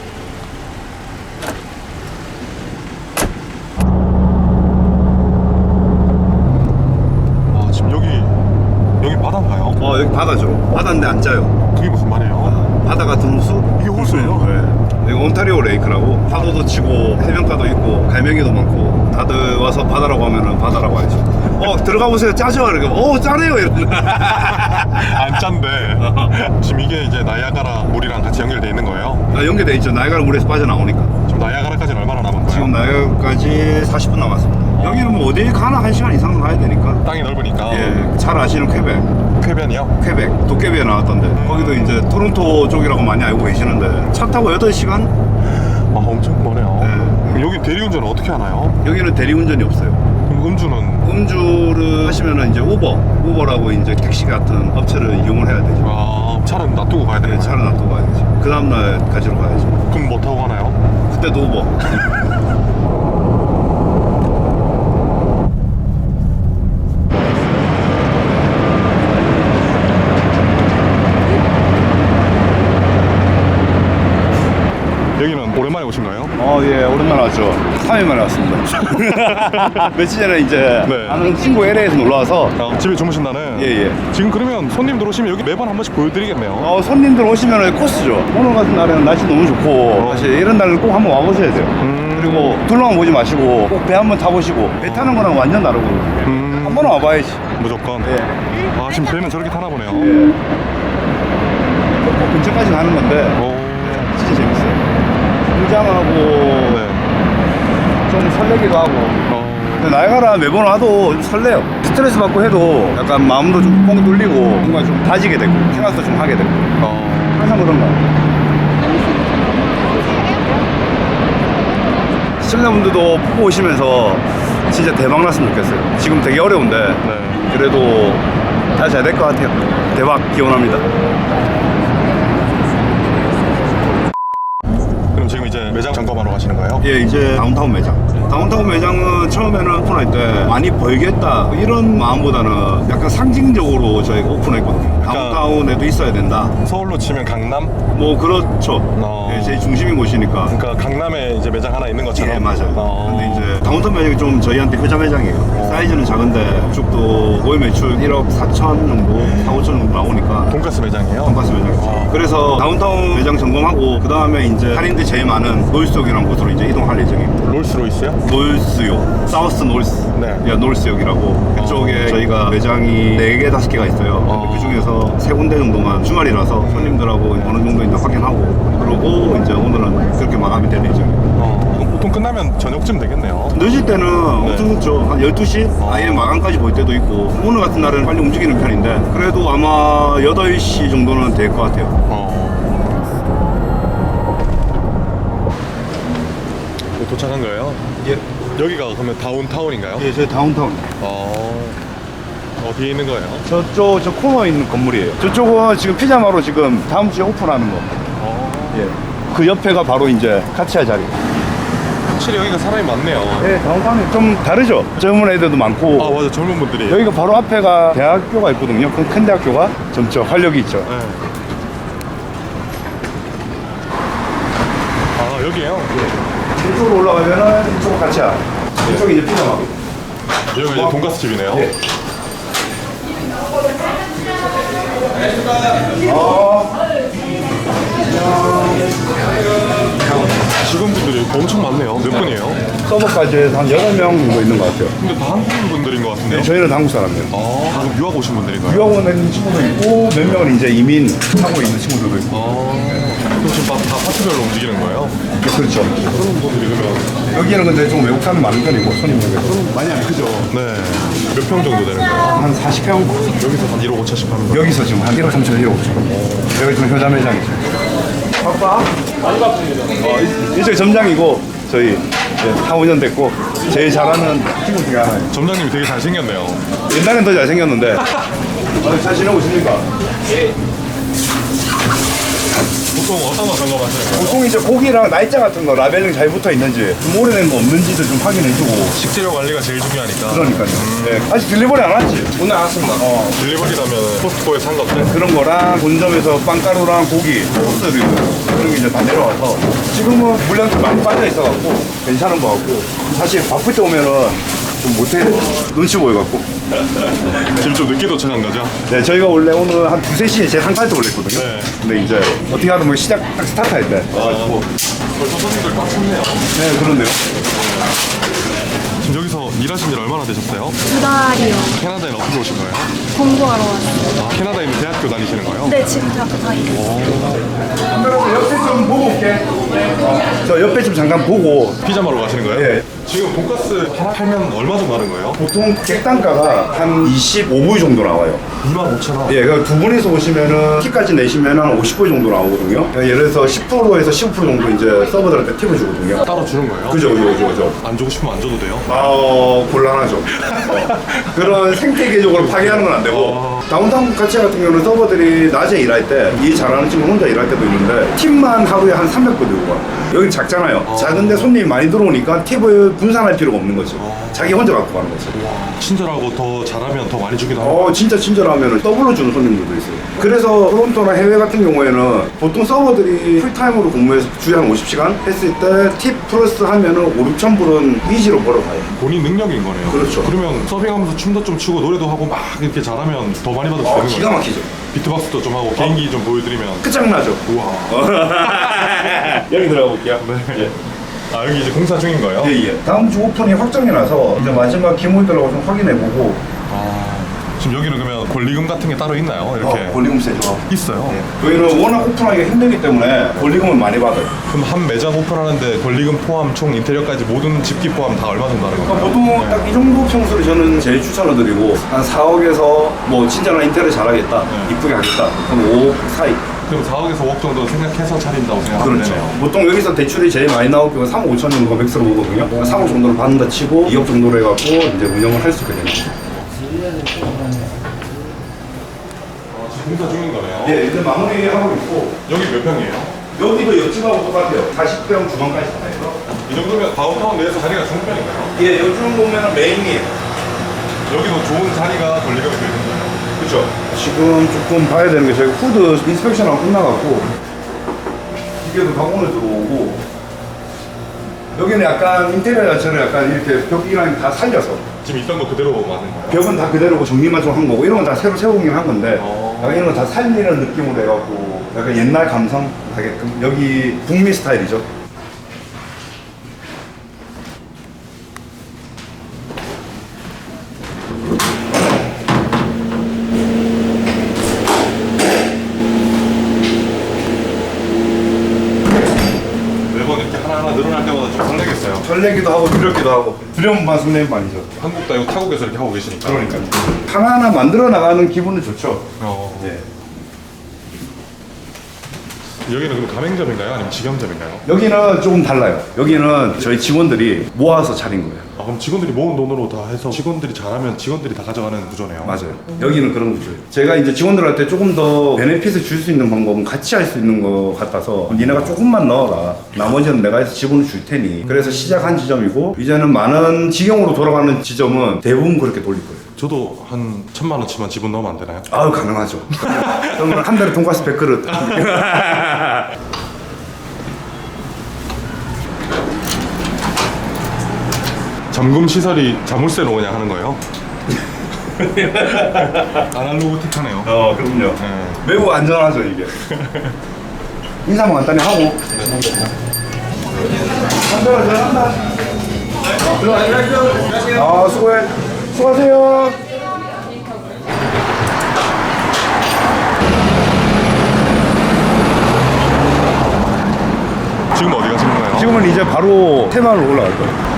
여기 바다죠. 바다인데 안 짜요. 그게 무슨 말이에요? 바다 같은 호수? 이게 호수예요? 네. 여기 온타리오 레이크라고 파도도 치고 해변가도 있고 갈매기도 많고 다들 와서 바다라고 하면은 바다라고 하죠. 들어가 보세요. 짜죠? 이러고 짜네요. 이러고. 안 짠데. 지금 이게 이제 나이아가라 물이랑 같이 연결돼 있는 거예요? 연계돼 있죠. 나이아가라 물에서 빠져나오니까. 지금 나이아가라까지는 얼마나 남은 거예요? 지금 나이아가라까지 40분 남았습니다. 여기는 뭐 어디 가나 1시간 이상 가야 되니까. 땅이 넓으니까. 예, 잘 아시는 퀘벡. 쾌변이요? 퀘벡, 도깨비에 나왔던데 거기도 이제 토론토 쪽이라고 많이 알고 계시는데 차 타고 8시간? 아, 엄청 머네요. 네. 여기 대리운전은 어떻게 하나요? 여기는 대리운전이 없어요. 그럼 음주는? 음주를 하시면은 이제 우버라고 이제 택시 같은 업체를 이용을 해야 되죠. 아, 차는 놔두고 가야 되는 네, 거예요? 차를 놔두고 가야죠. 그 다음날 가지러 가야죠. 그럼 뭐 타고 가나요? 그때도 우버. 여기는 오랜만에 오신 거예요? 예, 오랜만에 왔죠. 3일 만에 왔습니다. 며칠 전에 이제 네. 아는 친구 LA에서 놀러 와서 집에 주무신다는? 예. 지금 그러면 손님들 오시면 여기 매번 한 번씩 보여드리겠네요. 손님들 오시면 코스죠. 오늘 같은 날에는 날씨 너무 좋고 사실 이런 날은 꼭 한번 와보셔야 돼요. 그리고 둘러만 보지 마시고 꼭 배 한번 타보시고 배 타는 거랑 완전 다르거든요. 한 번은 와봐야지. 무조건? 예. 아, 지금 배는 저렇게 타나 보네요. 꼭 근처까지 가는 건데 오. 진짜 재밌어요. 긴장하고 네. 좀 설레기도 하고. 근데 나이아가라 매번 와도 좀 설레요. 스트레스 받고 해도 약간 마음도 좀 뻥 뚫리고 뭔가 좀 다지게 되고 생각도 좀 하게 되고 항상 그런 거 같아요. 시청자분들도 보고 오시면서 진짜 대박 났으면 좋겠어요. 지금 되게 어려운데 네. 그래도 다 잘 될 것 같아요. 대박 기원합니다. 그럼 지금 이제 매장 점검하러 가시는 거예요? 예, 이제 다운타운 매장. 다운타운 매장은 처음에는 오픈할 때 많이 벌겠다 이런 마음보다는 약간 상징적으로 저희가 오픈했거든요. 다운타운에도 있어야 된다. 서울로 치면 강남? 뭐 그렇죠. 예, 제일 중심인 곳이니까. 그러니까 강남에 이제 매장 하나 있는 것처럼? 예, 맞아요. 근데 이제 다운타운 매장이 좀 저희한테 효자 매장이에요. 사이즈는 작은데 이쪽도 월 매출 1억 4천 정도, 4, 5천 정도 나오니까 돈가스 매장이에요? 돈가스 매장이죠. 그래서 다운타운 매장 점검하고 그 다음에 이제 할인들 제일 많은 노이스역이라는 곳으로 이제 이동할 예정입니다. 롤스로이스요? 놀스요. 사우스 놀스. 네. 놀스역이라고. 그쪽에 저희가 매장이 4개, 5개가 있어요. 그 중에서 3군데 정도만 주말이라서 손님들하고 어느 정도 이제 확인하고 그러고 이제 오늘은 그렇게 마감이 될 예정입니다. 그럼 보통 끝나면 저녁쯤 되겠네요. 늦을 때는 엄청 늦죠. 한 12시? 아예 마감까지 볼 때도 있고 오늘 같은 날은 빨리 움직이는 편인데 그래도 아마 8시 정도는 될 것 같아요. 도착한 거예요? 예. 여기가 그러면 다운타운인가요? 예, 저희 다운타운. 어디에 있는 거예요? 저 코너에 있는 건물이에요. 저쪽은 지금 피자마로 지금 다음 주에 오픈하는 거. 예. 그 옆에가 바로 이제 카치아 자리. 확실히 여기가 사람이 많네요. 네, 다운타운이 좀 다르죠. 젊은 애들도 많고. 아, 맞아. 젊은 분들이. 여기가 바로 앞에가 대학교가 있거든요. 큰 대학교가 점점 활력이 있죠. 네. 아, 여기에요? 이쪽으로 올라가면은 이쪽 카치아. 이쪽이 이제 피자마로. 여기 이제 돈가스 집이네요. 예. 직원분들이 엄청 많네요. 몇 분이에요? 서버까지 해서 한 8명 정도 있는 것 같아요. 근데 다 한국 분들인 것 같은데요? 네, 저희는 한국 사람이에요. 그럼 유학 오신 분들인가요? 유학 오는 친구도 있고 몇 명은 이제 이민 하고 있는 친구들도 있고. 그럼 지금 다 파트별로 움직이는 거예요? 그렇죠. 그런 분들이 그러면 여기는 근데 좀 외국 사람이 많은 편이고 손님들이 많이 안 크죠. 네. 몇 평 정도 되는 거예요? 한 40평. 여기서 한 1억 5천씩 하는 거예요? 여기서 지금 한 1억 3천 1억 5천. 여기 좀 효자 매장이죠. 바빠? 많이 바쁩니다. 이쪽이 점장이고 저희 4, 5년 됐고 제일 잘하는 친구 중에 하나예요. 점장님이 되게 잘생겼네요. 옛날엔 더 잘생겼는데 잘 지내고 있습니까? 보통 어떤 거 점검하시는 거예요? 보통 이제 고기랑 날짜 같은 거 라벨링 잘 붙어 있는지 좀 오래된 거 없는지도 좀 확인해주고 식재료 관리가 제일 중요하니까. 그러니까요. 네. 아직 딜리버리 안 왔지? 오늘 안 왔습니다. 딜리버리라면 포스트코에 산 것들? 그런 거랑 본점에서 빵가루랑 고기, 소스도 있고 그런 게 이제 다 내려와서 지금은 물량도 많이 빠져 있어갖고 괜찮은 거 같고 사실 바쁠 때 오면은 좀 못해. 눈치 보여갖고. 지금 좀 늦게 도착한 거죠? 네, 저희가 원래 오늘 한 2-3시에 제 상가에서 올렸거든요. 네. 근데 이제 어떻게 하든 뭐 시작 딱 스타트할 때. 벌써 손님들 꽉 찼네요. 네, 그렇네요. 지금 여기서 일하신 지 얼마나 되셨어요? 2달이요. 캐나다에 어떻게 오신 거예요? 공부하러 왔어요. 아, 캐나다에 있는 대학교 다니시는 거예요? 네, 지금 대학교 다니고. 카메라 옆에 좀 보고 올게. 저 옆에 좀 잠깐 보고. 피자 먹으러 가시는 거예요? 예. 지금 돈가스 하나 팔면 얼마 정도 하는 거예요? 보통 객단가가 한 25불 정도 나와요. 25,000원. 예, 그 두 분이서 오시면은 팁까지 내시면 한 50불 정도 나오거든요. 예를 들어서 10%에서 15% 정도 이제 서버들한테 팁을 주거든요. 따로 주는 거예요? 그죠. 안 주고 싶으면 안 줘도 돼요? 곤란하죠. 그런 생태계적으로 파괴하는 건 안 되고. 다운타운 가치 같은 경우는 서버들이 낮에 일할 때, 일 잘하는 친구 혼자 일할 때도 있는데, 팁만 하루에 한 300불 들고 가. 여긴 작잖아요. 작은데 손님이 많이 들어오니까 팁을 분산할 필요가 없는 거지. 자기 혼자 갖고 가는 거지. 친절하고 더 잘하면 더 많이 주기도 하고. 진짜 친절하면 더블로 주는 손님들도 있어요. 그래서 토론토나 해외 같은 경우에는 보통 서버들이 풀타임으로 근무해서 주에 한 50시간 했을 때 팁 플러스 하면은 5-6천 불은 이지로 벌어가요. 본인 능력인 거네요. 그렇죠. 그러면 서빙하면서 춤도 좀 추고 노래도 하고 막 이렇게 잘하면 더 많이 받을 수 있는 기가 거예요? 막히죠. 비트박스도 좀 하고 개인기 좀 보여드리면. 끝장나죠. 우와. 여기 들어가 볼게요. 네. 아, 여기 이제 공사 중인 거예요? 예. 다음 주 오픈이 확정이 나서 이제 마지막 기물들하고 좀 확인해보고. 지금 여기는 그러면 권리금 같은 게 따로 있나요? 이렇게 권리금 세죠. 있어요. 저희는 워낙 오픈하기가 힘들기 때문에 권리금을 많이 받아요. 그럼 한 매장 오픈하는데 권리금 포함 총 인테리어까지 모든 집기 포함 다 얼마 정도 하는 건가요? 보통 딱 이 정도 평수를 저는 제일 추천을 드리고 한 4억에서 뭐 진짜 나 인테리어 잘하겠다, 이쁘게 하겠다, 그럼 5억 사이. 그럼 4억에서 5억 정도 생각해서 차린다고 생각하면 그렇죠. 되네요. 보통 여기서 대출이 제일 많이 나올 경우 3억 5천 정도 맥스로 오거든요. 3억 정도를 받는다 치고 2억 정도로 해갖고 이제 운영을 할 수 있게 됩니다. 공사 중인 거네요. 네, 이제 마무리하고 있고 여기 몇 평이에요? 여기도 옆집하고 똑같아요. 40평 주방까지 다 해서. 이 정도면 다운타운 내에서 자리가 좋은 편인가요? 예, 요즘 보면 메인이에요. 여기도 좋은 자리가 권리금이 되는 거예요. 그렇죠. 지금 조금 봐야 되는 게 저희 후드 인스펙션하고 끝나갖고 기계도 다 오늘 들어오고 여기는 약간 인테리어 자체를 약간 이렇게 벽이랑 다 살려서 지금 있던 거 그대로 맞는 거예요? 벽은 다 그대로고 정리만 좀 한 거고 이런 건 다 새로 세우긴 한 건데 약간 이런 건 다 살리는 느낌으로 해갖고 약간 옛날 감성 가게끔 여기 북미 스타일이죠. 매번 이렇게 하나하나 늘어날 때마다 좀 설레겠어요. 설레기도 하고 두렵기도 하고 두려운 반 설레는 반이죠. 한국도 아니고 타국에서 이렇게 하고 계시니까. 그러니까 하나하나 만들어 나가는 기분은 좋죠. 예. 여기는 그럼 가맹점인가요? 아니면 직영점인가요? 여기는 조금 달라요. 여기는 저희 직원들이 모아서 차린 거예요. 아, 그럼 직원들이 모은 돈으로 다 해서 직원들이 잘하면 직원들이 다 가져가는 구조네요. 맞아요. 여기는 그런 구조예요. 제가 이제 직원들한테 조금 더 베네핏을 줄 수 있는 방법은 같이 할 수 있는 것 같아서 니네가 조금만 넣어라. 나머지는 내가 해서 지분을 줄 테니. 그래서 시작한 지점이고 이제는 많은 직영으로 돌아가는 지점은 대부분 그렇게 돌릴 거예요. 저도 한 1,000만 원치만 지분 넣으면 안 되나요? 아유 가능하죠. 그러면 한 달에 돈가스 100그릇. 잠금 시설이 자물쇠로 그냥 하는 거예요? 아날로그틱하네요. 그럼요. 네. 매우 안전하죠 이게. 인사만 간단히 하고. 아 수고해. 수고하세요. 지금 어디 가시는 거예요? 지금은 이제 바로 테마로 올라갈 거예요.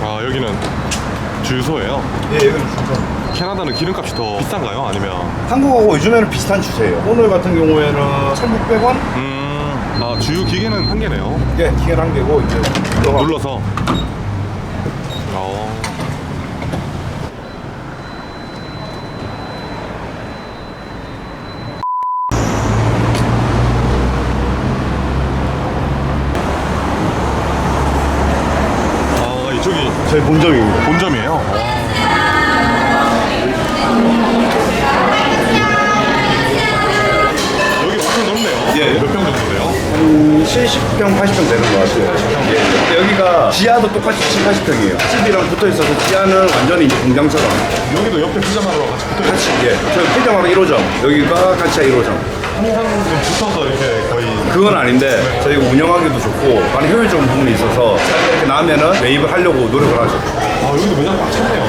아, 여기는 주유소예요? 예, 여기는 중간. 캐나다는 기름값이 더 비싼가요? 아니면? 한국하고 요즘에는 비슷한 추세예요. 오늘 같은 경우에는 1,600원? 아, 주유 기계는 한 개네요. 예, 기계 한 개고 이제 눌러서. 이쪽이 저희 본점입니다. 본점이에요? 예. 몇 평 정도 돼요? 70평, 80평 되는 것 같아요. 예. 근데 여기가 지하도 똑같이 7, 80평이에요. 집이랑 붙어 있어서 지하는 완전히 이제 공장처럼. 여기도 옆에 피자마루랑 같이 붙어 같이, 예. 저 피자마루 1호점, 여기가 같이 1호점. 항상 좀 붙어서 이렇게 거의 그건 아닌데 저희가 운영하기도 좋고 많이 효율적인 부분이 있어서 이렇게 나면은 매입을 하려고 노력을 하죠. 아 여기도 매장 꽉 찼네요.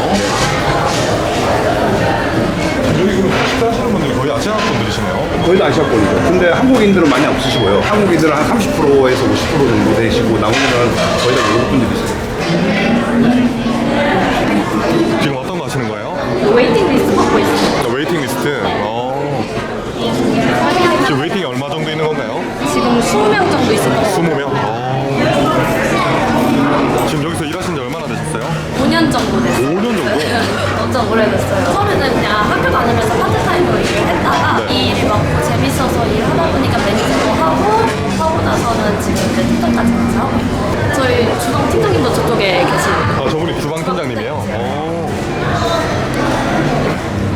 여기 그럼 식사하시는 분들이 거의 아시아 분들이시네요. 거의 다 아시아권이죠. 근데 한국인들은 많이 없으시고요. 한국인들은 한 30%에서 50% 정도 되시고 나머지는 거의 다 외국 분들이세요. 지금 어떤 거 하시는 거예요? 웨이팅 리스트 받고 있어요. 웨이팅 리스트. 지금 웨이팅이 얼마 정도 있는 건가요? 지금 20명 정도 있었던 것 20명? 지금 여기서 일하신 지 얼마나 되셨어요? 5년 정도 됐어요. 5년 정도? 엄청 오래됐어요. 처음에는 그냥 학교 다니면서 파트타임으로 일을 했다가 네. 이 일이 맞고 재밌어서 일하다 보니까 매니저도 하고 나서는 지금 이제 팀장까지 같이 하고 있고 저희 주방 팀장님도 저쪽에 계시고 저분이 주방 팀장님이에요?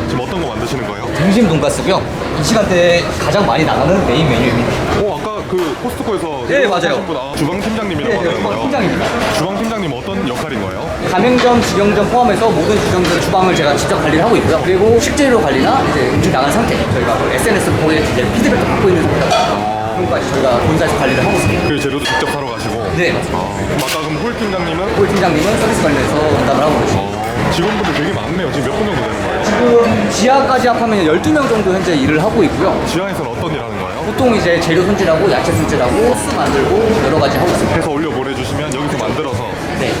지금 어떤 거 만드시는 거예요? 등심 돈가스고요. 이 시간대에 가장 많이 나가는 메인 메뉴입니다. 아까 그 코스트코에서 네, 맞아요. 하신 분, 주방 팀장님이라고 네, 하는 거예요? 팀장입니다. 주방 팀장님 어떤 역할인 거예요? 가맹점, 직영점 포함해서 모든 주점들 주방을 제가 직접 관리를 하고 있고요. 그리고 식재료 관리나 이제 음식 나간 상태, 저희가 그 SNS 통해 이제 피드백도 받고 있는 상태입니다. 그런 거까지 저희가 본사에서 관리를 하고 있습니다. 그 재료도 직접 사러 가시고? 네, 맞습니다. 그럼 아까 그럼 홀 팀장님은? 홀 팀장님은 서비스 관리에서 담당을 하고 계십니다. 직원분들 되게 많네요. 지금 몇 분 정도 되는 거예요? 지금 지하까지 합하면 12명 정도 현재 일을 하고 있고요. 지하에서는 어떤 일 하는 거예요? 보통 이제 재료 손질하고 야채 손질하고 소스 만들고 여러 가지 하고 있습니다. 해서 올려 보내주시면 여기서 만들어서 네.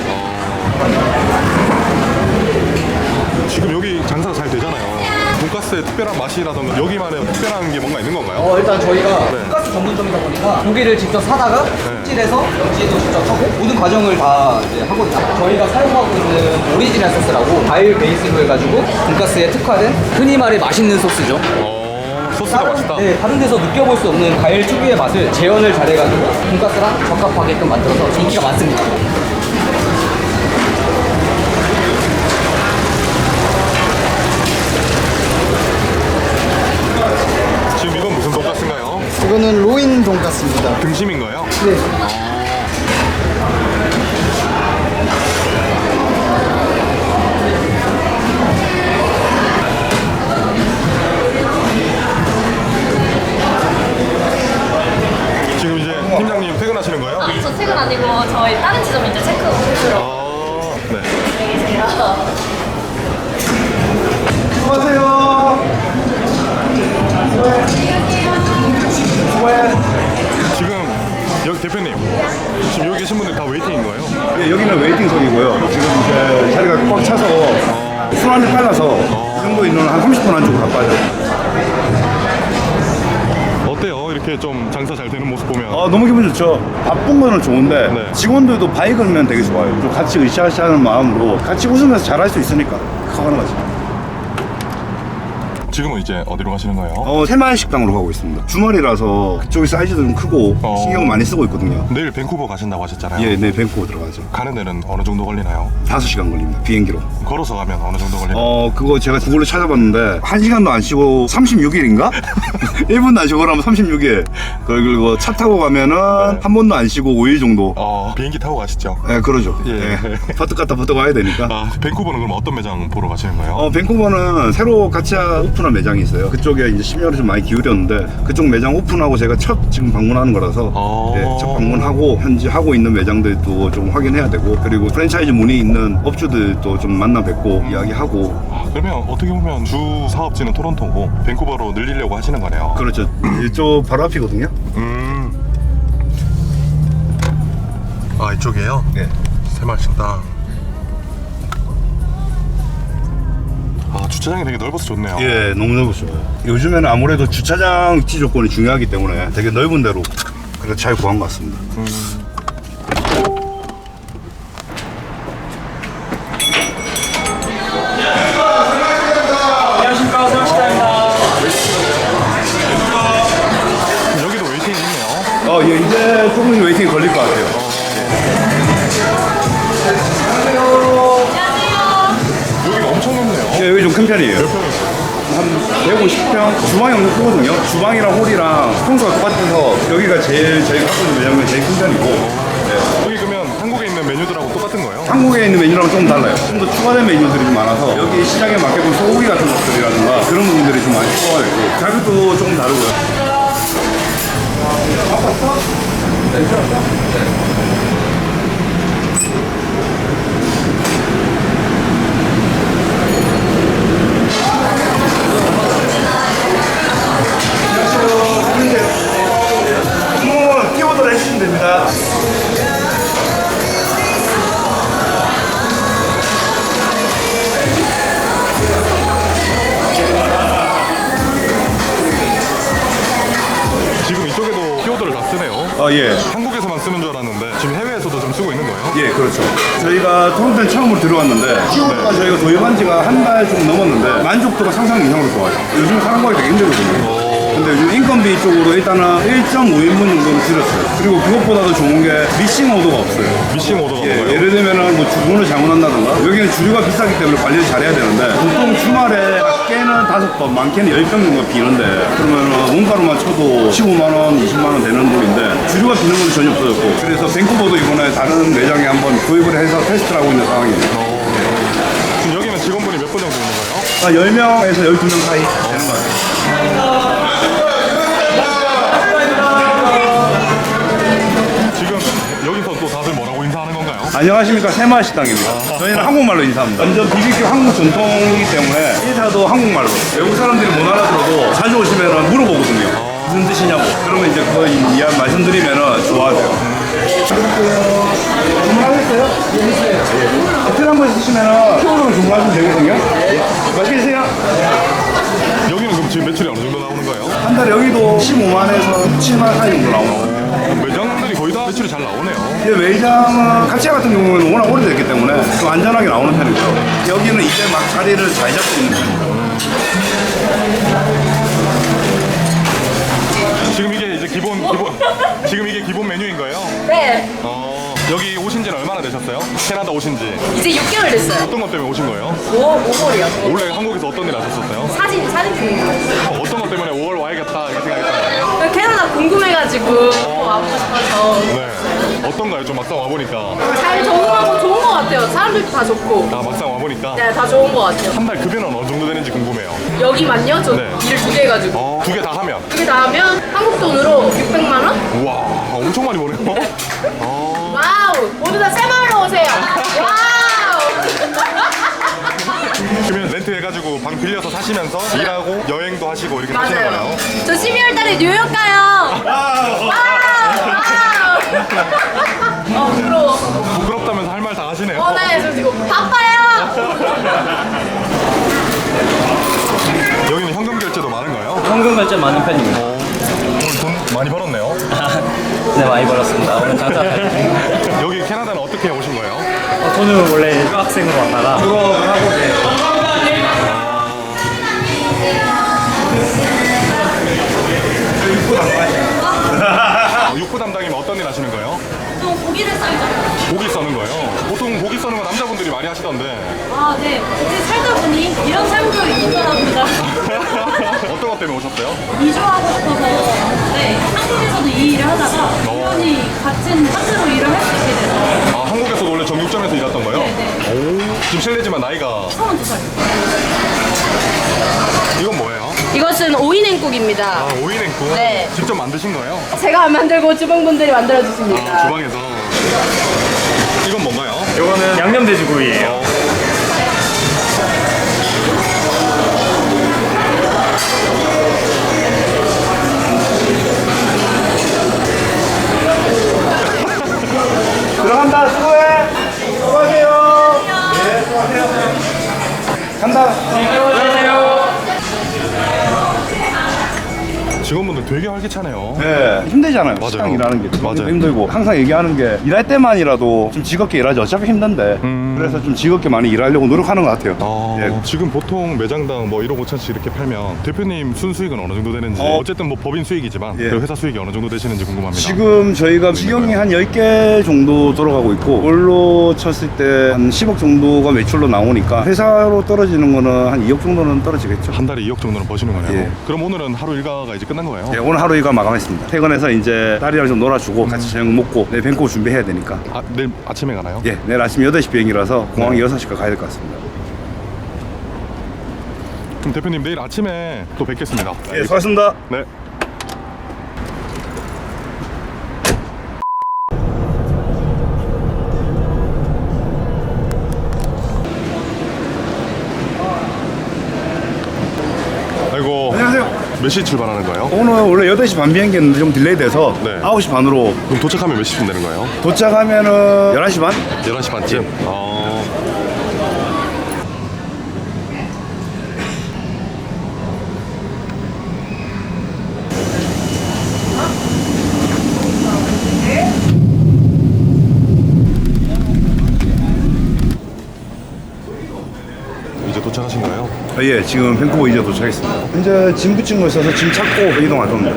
지금 여기 장사가 잘 되잖아요. 돈가스의 특별한 맛이라던가 여기만의 특별한 게 뭔가 있는 건가요? 일단 저희가 네. 돈가스 전문점이다 보니까 고기를 직접 사다가 손질해서 연지도 직접 하고 모든 과정을 다 이제 하거든요. 저희가 사용하고 있는 오리지널 소스라고 과일 베이스로 해가지고 돈가스에 특화된 흔히 말해 맛있는 소스죠. 소스가 맛있다. 네, 다른 데서 느껴볼 수 없는 과일 특유의 맛을 재현을 잘해가지고 돈가스랑 적합하게끔 만들어서 인기가 많습니다. 지금 이건 무슨 돈가스인가요? 이거는 로인 돈가스입니다. 등심인 거예요? 네. 지금 이제 팀장님 퇴근하시는 거예요? 저 퇴근 아니고 저희 다른 지점 이제 체크 오프로 네. 지금 여기 대표님 지금 여기 계신 분들 다 웨이팅인 거예요? 예, 여기는 웨이팅석이고요. 지금 이제 자리가 꽉 차서 순환이 빨라서 이 정도 인원은 한 30분 안쪽으로 다 빠져요. 어때요? 이렇게 좀 장사 잘 되는 모습 보면 너무 기분 좋죠. 바쁜 거는 좋은데 네. 직원들도 바이 걸면 되게 좋아요. 좀 같이 으쌰으쌰하는 마음으로 같이 웃으면서 잘할 수 있으니까 하는 거지. 지금은 이제 어디로 가시는 거예요? 새마을 식당으로 가고 있습니다. 주말이라서 그쪽이 사이즈도 좀 크고 신경 많이 쓰고 있거든요. 내일 밴쿠버 가신다고 하셨잖아요. 예, 네, 밴쿠버 들어가죠. 가는 데는 어느 정도 걸리나요? 5시간 걸립니다. 비행기로. 걸어서 가면 어느 정도 걸리나요? 그거 제가 구글로 찾아봤는데 1시간도 안 쉬고 36일인가? 1분도 안 쉬고 그러면 36일. 그리고 차 타고 가면은 한 번도 안 쉬고 5일 정도. 비행기 타고 가시죠? 네, 그러죠. 예. 버뜩 갔다 버뜩 와야 되니까. 밴쿠버는 그럼 어떤 매장 보러 가시는 거예요? 밴쿠버는 새로 가짜 오픈한 매장이 있어요. 그쪽에 이제 심혈을 좀 많이 기울였는데 그쪽 매장 오픈하고 제가 첫 지금 방문하는 거라서 첫 방문하고 현재 하고 있는 매장들도 좀 확인해야 되고 그리고 프랜차이즈 문의 있는 업주들도 좀 만나 뵙고 이야기하고. 그러면 어떻게 보면 주 사업지는 토론토고 밴쿠버로 늘리려고 하시는 거네요. 그렇죠. 이쪽 바로 앞이거든요. 이쪽이에요? 네. 새마을 식당. 주차장이 되게 넓어서 좋네요. 예, 너무 넓었어요. 요즘에는 아무래도 주차장 위치 조건이 중요하기 때문에 되게 넓은 데로 그래서 잘 구한 것 같습니다. 안녕하십니까, 새마을식당입니다. 여기도 웨이팅이 있네요. 예, 이제 조금 웨이팅이 걸릴 것 같아요. 여기가 엄청 넓네요. 예, 여기 좀 큰 편이에요. 몇 평이세요? 한 150평 주방이 엄청 크거든요. 주방이랑 홀이랑 평수가 똑같아서 여기가 제일 저희가 갖고 있는 매장은 제일 큰 편이고 여기 그러면 한국에 있는 메뉴들하고 똑같은 거예요? 한국에 있는 메뉴랑 좀 달라요. 좀 더 추가된 메뉴들이 좀 많아서 여기 시장에 맞게끔 소고기 같은 것들이라든가 그런 부분들이 좀 많이 추가가 있고 가격도 조금 다르고요. 키보드를 해주시면 됩니다. 지금 이쪽에도 키워드를 다 쓰네요. 아, 예. 한국에서만 쓰는 줄 알았는데 지금 해외에서도 좀 쓰고 있는 거예요? 예, 그렇죠. 저희가 토론토에 처음으로 들어왔는데 키워드가 저희가 도입한 지가 한 달 좀 넘었는데 만족도가 상상 이상으로 좋아요. 요즘 사람 구하기 되게 힘들거든요. 근데 요즘 인건비 쪽으로 일단은 1.5인분 정도는 줄였어요. 그리고 그것보다도 좋은 게 미싱 오더가 없어요. 미싱 오더가 뭐예요? 예를 들면은 뭐 주문을 잘못한다던가 여기는 주류가 비싸기 때문에 관리를 잘해야 되는데 보통 주말에 깨는 5번, 많게는 10병 정도 비는데 그러면은 원가로만 쳐도 15만원, 20만원 되는 돈인데 주류가 비는 건 전혀 없어졌고 그래서 밴쿠버도 이번에 다른 매장에 한번 도입을 해서 테스트를 하고 있는 상황입니다. 지금 여기는 직원분이 몇 분 정도 있는 거예요? 10명에서 12명 사이 되는 것 같아요. 지금 여기서 또 다들 뭐라고 인사하는 건가요? 안녕하십니까 새마을 식당입니다. 저희는 한국말로 인사합니다. 완전 BBQ 한국 전통이기 때문에 인사도 한국말로 외국 사람들이 못 알아들어도 자주 오시면 물어보거든요. 무슨 뜻이냐고. 그러면 이제 그거 말씀드리면 좋아하세요. 주문하겠어요? 예. 호텔 한번 쓰시면 키워드로 주문하시면 되거든요. 맛있게 드세요. 여기는 그럼 지금 매출이 어느 정도 나오는 거예요? 한 달에 여기도 15만에서 17만 사이 정도 나오고 매장들이 거의 다 매출이 잘 나오네요. 이제 매장은 카치아 같은 경우는 워낙 오래됐기 때문에 좀 안전하게 나오는 편이죠. 여기는 이제 막 자리를 잘 잡고 있는 편이죠. 지금 이게 이제 지금 이게 기본 메뉴인 거예요? 네. 여기 오신 지는 얼마나 되셨어요? 캐나다 오신 지 이제 6개월 됐어요. 어떤 것 때문에 오신 거예요? 5월이요. 원래 한국에서 어떤 일 하셨었어요? 사진 중이에요. 어떤 것 때문에 5월 와야겠다 이렇게 생각했어요? 캐나다 궁금해가지고 또 와보고 싶어서 네. 어떤가요? 좀 막상 와보니까. 잘 적응하고 좋은 것 같아요. 사람들도 다 좋고. 아, 막상 와보니까. 네, 다 좋은 것 같아요. 한 달 급여는 어느 정도 되는지 궁금해요. 여기만요? 저 네. 일을 2개 해가지고. 2개 다 하면. 2개 다 하면 한국 돈으로 600만 원? 우와, 엄청 많이 버네요. 와우! 모두 다 새마을로 오세요. 와우! 그러면 렌트 해가지고 방 빌려서 사시면서 일하고 여행도 하시고 이렇게 사시는 맞아요. 거예요? 저 12월 달에 뉴욕 가요. 와우! 부러워. 부끄럽다면서 할 말 다 하시네요. 네, 저 지금 바빠요. 여기는 현금 결제도 많은가요? 현금 결제 많은 편입니다. 오늘 돈 많이 벌었네요. 네, 많이 벌었습니다. 오늘 장사 잘. 여기 캐나다는 어떻게 오신 거예요? 저는 원래 유학생으로 왔다가 졸업을 하고 이제 육부 담당이면 어떤 일 하시는 거예요? 또 고기를 썰죠. 고기 써는 거예요? 보통 고기 써는 거 남자분들이 많이 하시던데 아, 네. 이제 살다 보니 이런 삶도 있더랍니다. 어떤 것 때문에 오셨어요? 이주하고 싶어서 네, 한국에서도 이 일을 하다가 우연히 같은 파트로 일을 할 수 있게 돼서 아, 한국에서도 원래 정육점에서 일했던 거예요? 네. 오, 지금 실례지만 나이가 32살. 이건 뭐예요? 이것은 오이냉국입니다. 아, 오이냉국? 네. 직접 만드신 거예요? 제가 안 만들고 주방분들이 만들어주십니다. 아, 주방에서 이건 뭔가요? 이거는 양념 돼지고기예요. 들어간다. 수고해. 수고하세요. 네, 수고하세요. 간다. 직원분들 되게 활기차네요. 네, 힘들잖아요. 맞아요. 시장 일하는 게 맞아요. 힘들고 항상 얘기하는 게 일할 때만이라도 좀 즐겁게 일하지 어차피 힘든데 그래서 좀 즐겁게 많이 일하려고 노력하는 것 같아요. 예. 지금 보통 매장당 뭐 1억 5천씩 이렇게 팔면 대표님 순수익은 어느 정도 되는지 어쨌든 뭐 법인 수익이지만 예. 그 회사 수익이 어느 정도 되시는지 궁금합니다. 지금 저희가 직영이 한 10개 정도 들어가고 있고 그걸로 쳤을 때 한 10억 정도가 매출로 나오니까 회사로 떨어지는 거는 한 2억 정도는 떨어지겠죠. 한 달에 2억 정도는 버시는 거네요. 예. 그럼 오늘은 하루 일과가 이제 끝난 거예요? 예, 오늘 하루 일과 마감했습니다. 퇴근해서 이제 딸이랑 좀 놀아주고 같이 저녁 먹고 내일 밴쿠버 준비해야 되니까 아, 내일 아침에 가나요? 예, 내일 아침 8시 비행기라서 공항에 6시까지 가야 될 것 같습니다. 그럼 대표님 내일 아침에 또 뵙겠습니다. 예, 수고하셨습니다. 네. 아이고. 안녕하세요. 몇 시에 출발하는 거예요? 오늘 원래 8시 반 비행기였는데 좀 딜레이 돼서 네. 9시 반으로 그럼 도착하면 몇 시쯤 되는 거예요? 도착하면은 11시 반? 11시 반쯤? 이제 도착하신 거예요? 아, 예, 지금 밴쿠버 이제 도착했습니다. 이제 짐 붙인 거 있어서 짐 찾고 이동할 겁니다.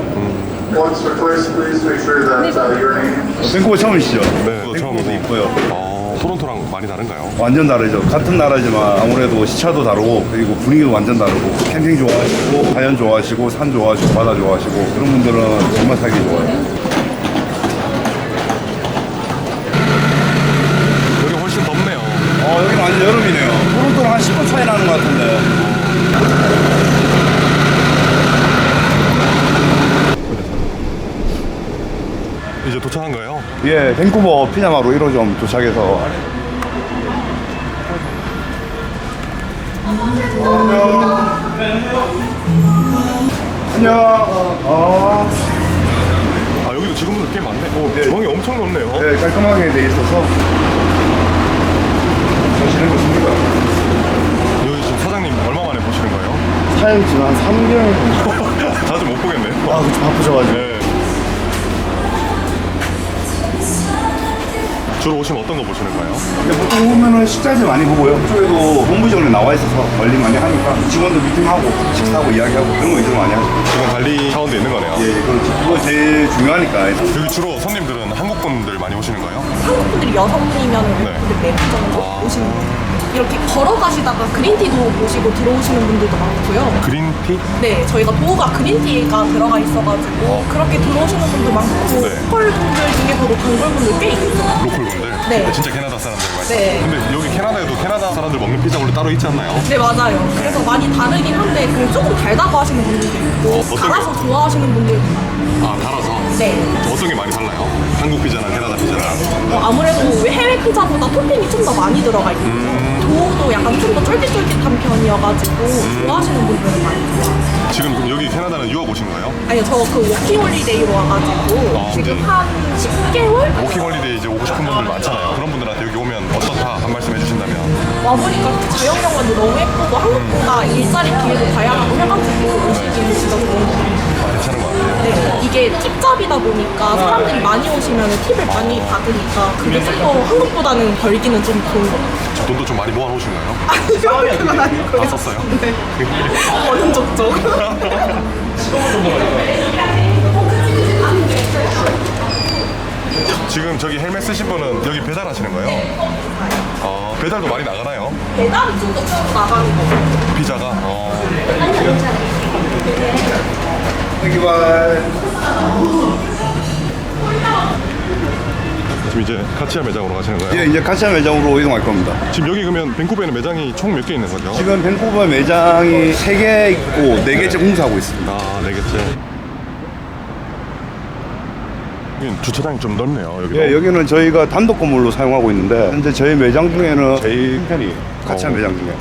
Once or twice, please make sure that your name. 밴쿠버 처음이시죠? 네, 처음으로. 밴쿠버도 이뻐요. 토론토랑 많이 다른가요? 완전 다르죠. 같은 나라지만 아무래도 시차도 다르고 그리고 분위기도 완전 다르고 캠핑 좋아하시고 자연 좋아하시고 산 좋아하시고 바다 좋아하시고 그런 분들은 정말 살기 좋아요. 여기 훨씬 덥네요. 여기는 완전 여름이네요. 토론토랑 한 10분 차이 나는 것 같은데. 이제 도착한 거예요? 예, 밴쿠버 피자마루 1호점 도착해서 안녕. 아, 여기도 직원분들 꽤 많네. 네. 주방이 엄청 넓네요. 네, 깔끔하게 돼 있어서 잘 지내고 있습니다. 여기 지금 사장님 얼마 만에 보시는 거예요? 사연 지금 한 3개월 정도. 자주 못 보겠네요. 그쵸, 바쁘셔가지고. 네. 주로 오시면 어떤 거 보시는 거예요? 근데 보통 보면은 식자재 많이 보고요. 이쪽에도 본부적으로 나와 있어서 관리 많이 하니까 직원들 미팅하고 식사하고 이야기하고 그런 거 이제 많이 하죠. 지금 관리 차원도 있는 거네요. 예, 그렇죠. 그거 제일 중요하니까. 여기 주로 손님들은 한국 분들 많이 오시는 거예요? 한국 분들이 6분이면 네. 4분 정도 오시는 거예요. 이렇게 걸어가시다가 그린티도 보시고 들어오시는 분들도 많고요. 그린티? 네, 저희가 도우가 그린티가 들어가 있어가지고 그렇게 들어오시는 분도 많고 네. 로컬 분들 중에서도 단골 분들 꽤 있어요. 로컬 분들? 네. 진짜 캐나다 사람들 말이죠? 네. 근데 여기 캐나다에도 캐나다 사람들 먹는 피자 원래 따로 있지 않나요? 네, 맞아요. 그래서 많이 다르긴 한데 그 조금 달다고 하시는 분들도 있고 어떤 달아서 게? 좋아하시는 분들도 있고. 아, 달아서? 네. 어떤 게 많이 달라요? 한국 피자랑 캐나다 피자랑? 아무래도 해외 피자보다 토핑이 좀 더 많이 들어가 있고 도우도 약간 좀 더 쫄깃쫄깃한 편이어가지고 좋아하시는 분들은 많이 좋아하세요. 지금 그럼 여기 캐나다는 유학 오신 거예요? 아니요, 저 그 워킹홀리데이로 와가지고 지금 한 10개월? 워킹홀리데이 이제 오고 싶은 분들 많잖아요. 그런 분들한테 여기 오면 어떻다 한 말씀 해주신다면? 와보니까 자연경관도 너무 예쁘고 한국보다 일자리 기회도 다양하고 해가지고 오시기는 진짜 좋은 것 같아요. 괜찮은 것 같아요. 네, 이게 팁잡이다 보니까 사람들이 많이 오시면 팁을 많이 받으니까 그게 좀 더 한국보다는 벌기는 좀 좋은 것 같아요. 저 돈도 좀 많이 모아놓으신 거예요? 아니요, 그건 아니고요. 다 썼어요? 네. 어느 족족. 지금 저기 헬멧 쓰신 분은 여기 배달하시는 거예요? 배달도 많이 나가나요? 배달이 좀 더 쭉 나가는 거. 피자가? 지금 이제 카치아 매장으로 가시는 거예요? 예, 이제 카시아 매장으로 이동할 겁니다. 지금 여기 그러면 밴쿠버에는 매장이 총 몇 개 있는 거죠? 지금 밴쿠버 매장이 3개 있고 4개째 공사하고 있습니다. 아, 4개째. 여긴 주차장이 좀 넓네요, 여기도. 예, 여기는 저희가 단독 건물로 사용하고 있는데 현재 저희 매장 중에는 제일 큰 편이에요. 카시아 매장 중에.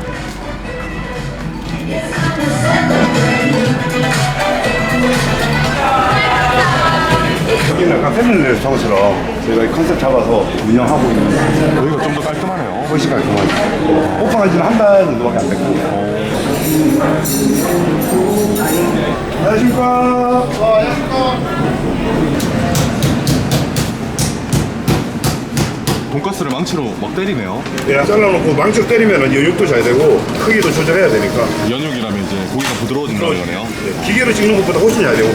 여기는 약간 패밀리 레스토랑처럼 저희가 이 컨셉 잡아서 운영하고 있는 여기가 좀 더 깔끔하네요. 훨씬 깔끔하죠. 오픈한 지는 한 달 정도밖에 안 됐고. 안녕하십니까. 돈가스를 망치로 막 때리네요. 예, 잘라놓고 망치로 때리면 연육도 잘 되고 크기도 조절해야 되니까. 연육이라면 이제 고기가 부드러워진다는 거네요. 예, 기계로 찍는 것보다 훨씬 잘 되고.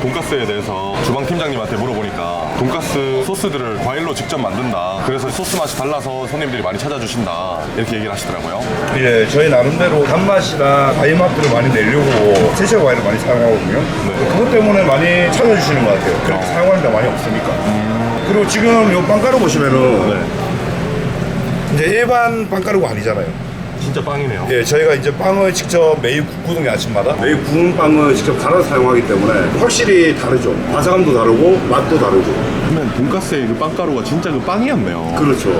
돈가스에 대해서 주방 팀장님한테 물어보니까 돈가스 소스들을 과일로 직접 만든다. 그래서 소스 맛이 달라서 손님들이 많이 찾아주신다. 이렇게 얘기를 하시더라고요. 예, 저희 나름대로 단맛이나 과일 맛들을 많이 내려고 세차 과일을 많이 사용하거든요. 그것 때문에 많이 찾아주시는 것 같아요. 그렇게 사용하는 데 많이 없으니까. 그리고 지금 요 빵가루 보시면은 이제 일반 빵가루가 아니잖아요. 진짜 빵이네요. 예, 저희가 이제 빵을 직접 매일 굽거든요, 아침마다. 매일 구운 빵을 직접 갈아서 사용하기 때문에 확실히 다르죠. 바삭함도 다르고 맛도 다르고. 그러면 돈가스의 그 빵가루가 진짜 그 빵이었네요. 그렇죠.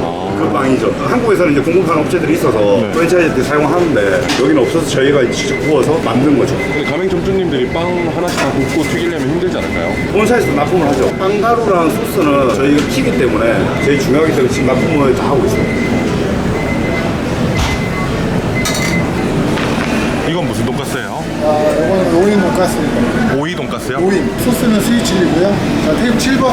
그 빵이죠. 한국에서는 이제 공급하는 업체들이 있어서 프랜차이즈 때 사용하는데 여기는 없어서 저희가 이제 직접 구워서 만든 거죠. 근데 가맹점주님들이 빵 하나씩 다 굽고 튀기려면 힘들지 않을까요? 본사에서 납품을 하죠. 빵가루랑 소스는 저희가 튀기 때문에 제일 중요하기 때문에 지금 납품을 다 하고 있어요. 이건 무슨 돈가스예요? 이거는 로인 돈가스입니다. 오이 돈가스요? 로인. 소스는 스위치리고요. 자, 테이블 7번.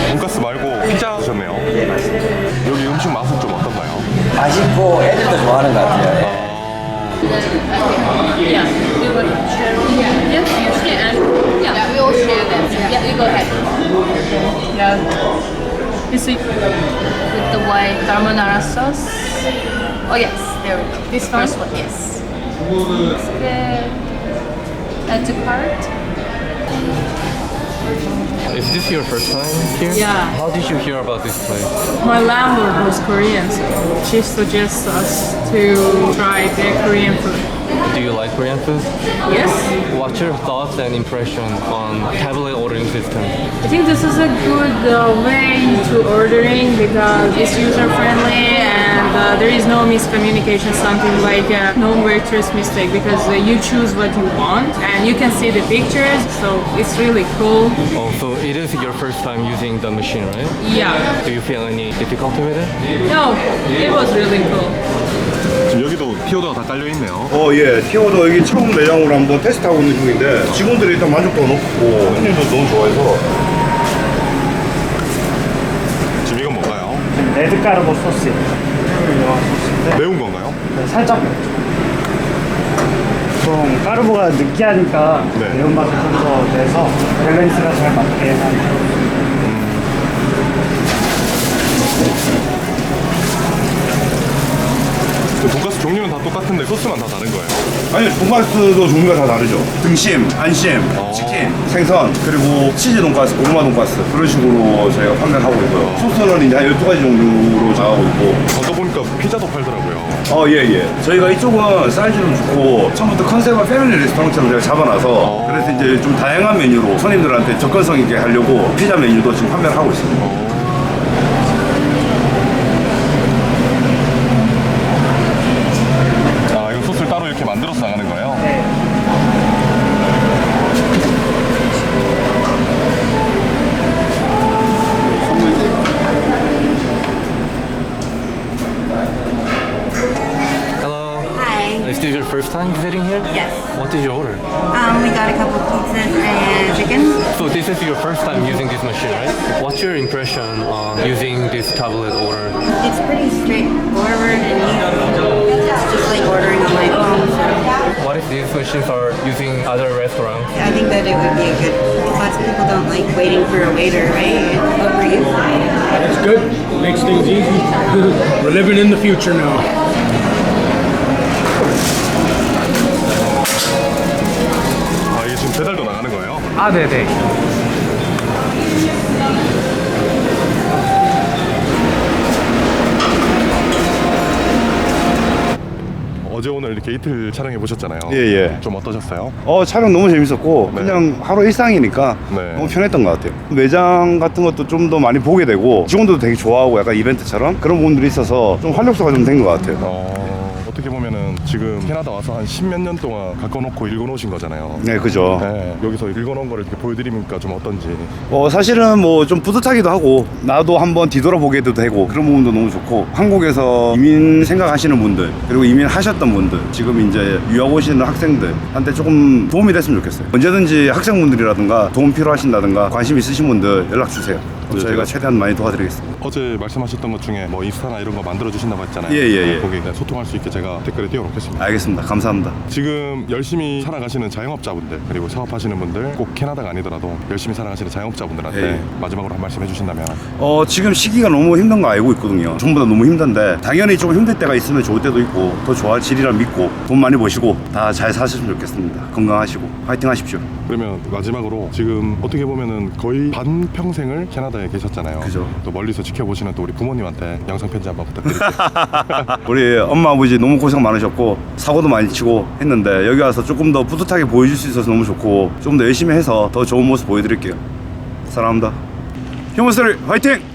돈가스 말고 피자 드셨네요. 네, 맞습니다. 여기 음식 맛은 좀 어떤가요? 맛있고 애들도 좋아하는 것 같아요. Yeah, we will share. Yeah, yes, you share. Yeah, we all share that. Yeah, you go ahead. Yeah. This week with the white carbonara sauce. Oh yes, there we go. This first one, yes. It's good. Add to cart. Is this your first time here? Yeah. How did you hear about this place? My landlord was Korean, so she suggests us to try their Korean food. Do you like Korean food? Yes, What's your thoughts and impression on tablet ordering system? I think this is a good way to ordering because it's user friendly and there is no miscommunication, something like no waitress mistake because you choose what you want and you can see the pictures, so it's really cool. Oh, so it is your first time using the machine, right? Yeah, Do you feel any difficulty with it? no, it was really cool. 지금 여기도 피오더가 다 깔려 있네요. 예, 티오도 여기 처음 매장으로 한번 테스트하고 있는 중인데 직원들이 일단 만족도가 높고 손님도 너무 좋아해서. 지금 이건 뭔가요? 레드가르보 소스. 소스인데 매운 건가요? 살짝 맵죠. 좀 까르보가 느끼하니까 네. 매운맛을 좀 더 내서 밸런스가 잘 맞게 하는. 돈가스 종류는 다 똑같은데 소스만 다 다른 거예요. 아니, 돈가스도 종류가 다 다르죠. 등심, 안심, 치킨, 생선, 그리고 치즈 돈가스, 고구마 돈가스 그런 식으로 저희가 판매를 하고 있고요. 소스는 이제 한 12가지 종류로 나가고 있고. 아까 보니까 피자도 팔더라고요. 예. 저희가 이쪽은 사이즈도 좋고 처음부터 컨셉은 패밀리 레스토랑처럼 제가 잡아놔서 그래서 이제 좀 다양한 메뉴로 손님들한테 접근성 있게 하려고 피자 메뉴도 지금 판매를 하고 있습니다. 아, 이거 소스를 따로 이렇게 만들어서 나가는 거예요? Hello. Hi. Is this your first time visiting here? Yes. What did you order? We got a couple pizzas and chicken. So this is your first time using this machine, right? What's your impression on using this tablet order? It's pretty straightforward and easy. It's just like ordering on my phone. So What if these machines are using other restaurants? I think that it would be a good. Lots of people don't like waiting for a waiter, right? What for you? It's good. Makes things easy. We're living in the future now. 아, 이게 지금 배달도 나가는 거예요? 아, 네네. 어제 오늘 이렇게 이틀 촬영해 보셨잖아요. 예. 좀 어떠셨어요? 촬영 너무 재밌었고 네. 그냥 하루 일상이니까 네. 너무 편했던 것 같아요. 매장 같은 것도 좀 더 많이 보게 되고 직원들도 되게 좋아하고 약간 이벤트처럼 그런 부분들이 있어서 좀 활력소가 좀 된 것 같아요. 어떻게 보면은 지금 캐나다 와서 한 10몇 년 동안 가꿔놓고 읽어놓으신 거잖아요. 네, 그죠. 네, 여기서 읽어놓은 거를 이렇게 보여드리니까 좀 어떤지. 사실은 뭐 좀 뿌듯하기도 하고 나도 한번 뒤돌아보게도 되고 그런 부분도 너무 좋고 한국에서 이민 생각하시는 분들 그리고 이민하셨던 분들 지금 이제 유학 오시는 학생들한테 조금 도움이 됐으면 좋겠어요. 언제든지 학생분들이라든가 도움 필요하신다든가 관심 있으신 분들 연락 주세요. 저희가 최대한 많이 도와드리겠습니다. 어제 말씀하셨던 것 중에 뭐 인스타나 이런 거 만들어 주신다고 했잖아요. 예. 거기 소통할 수 있게 제가 댓글에 띄워놓겠습니다. 알겠습니다. 감사합니다. 지금 열심히 살아가시는 자영업자분들 그리고 사업하시는 분들 꼭 캐나다가 아니더라도 열심히 살아가시는 자영업자분들한테 예. 마지막으로 한 말씀 해주신다면. 지금 시기가 너무 힘든 거 알고 있거든요. 전부 다 너무 힘든데 당연히 좀 힘들 때가 있으면 좋을 때도 있고 더 좋아지리라 믿고 돈 많이 버시고 다 잘 사셨으면 좋겠습니다. 건강하시고 파이팅 하십시오. 그러면 마지막으로 지금 어떻게 보면은 거의 반평생을 캐나다에 계셨잖아요. 그죠. 또 멀리서 지켜보시는 또 우리 부모님한테 영상 편지 한번 부탁드릴게요. 우리 엄마 아버지 너무 고생 많으셨고 사고도 많이 치고 했는데 여기 와서 조금 더 뿌듯하게 보여줄 수 있어서 너무 좋고 좀 더 열심히 해서 더 좋은 모습 보여드릴게요. 사랑합니다. 휴먼스토리 화이팅!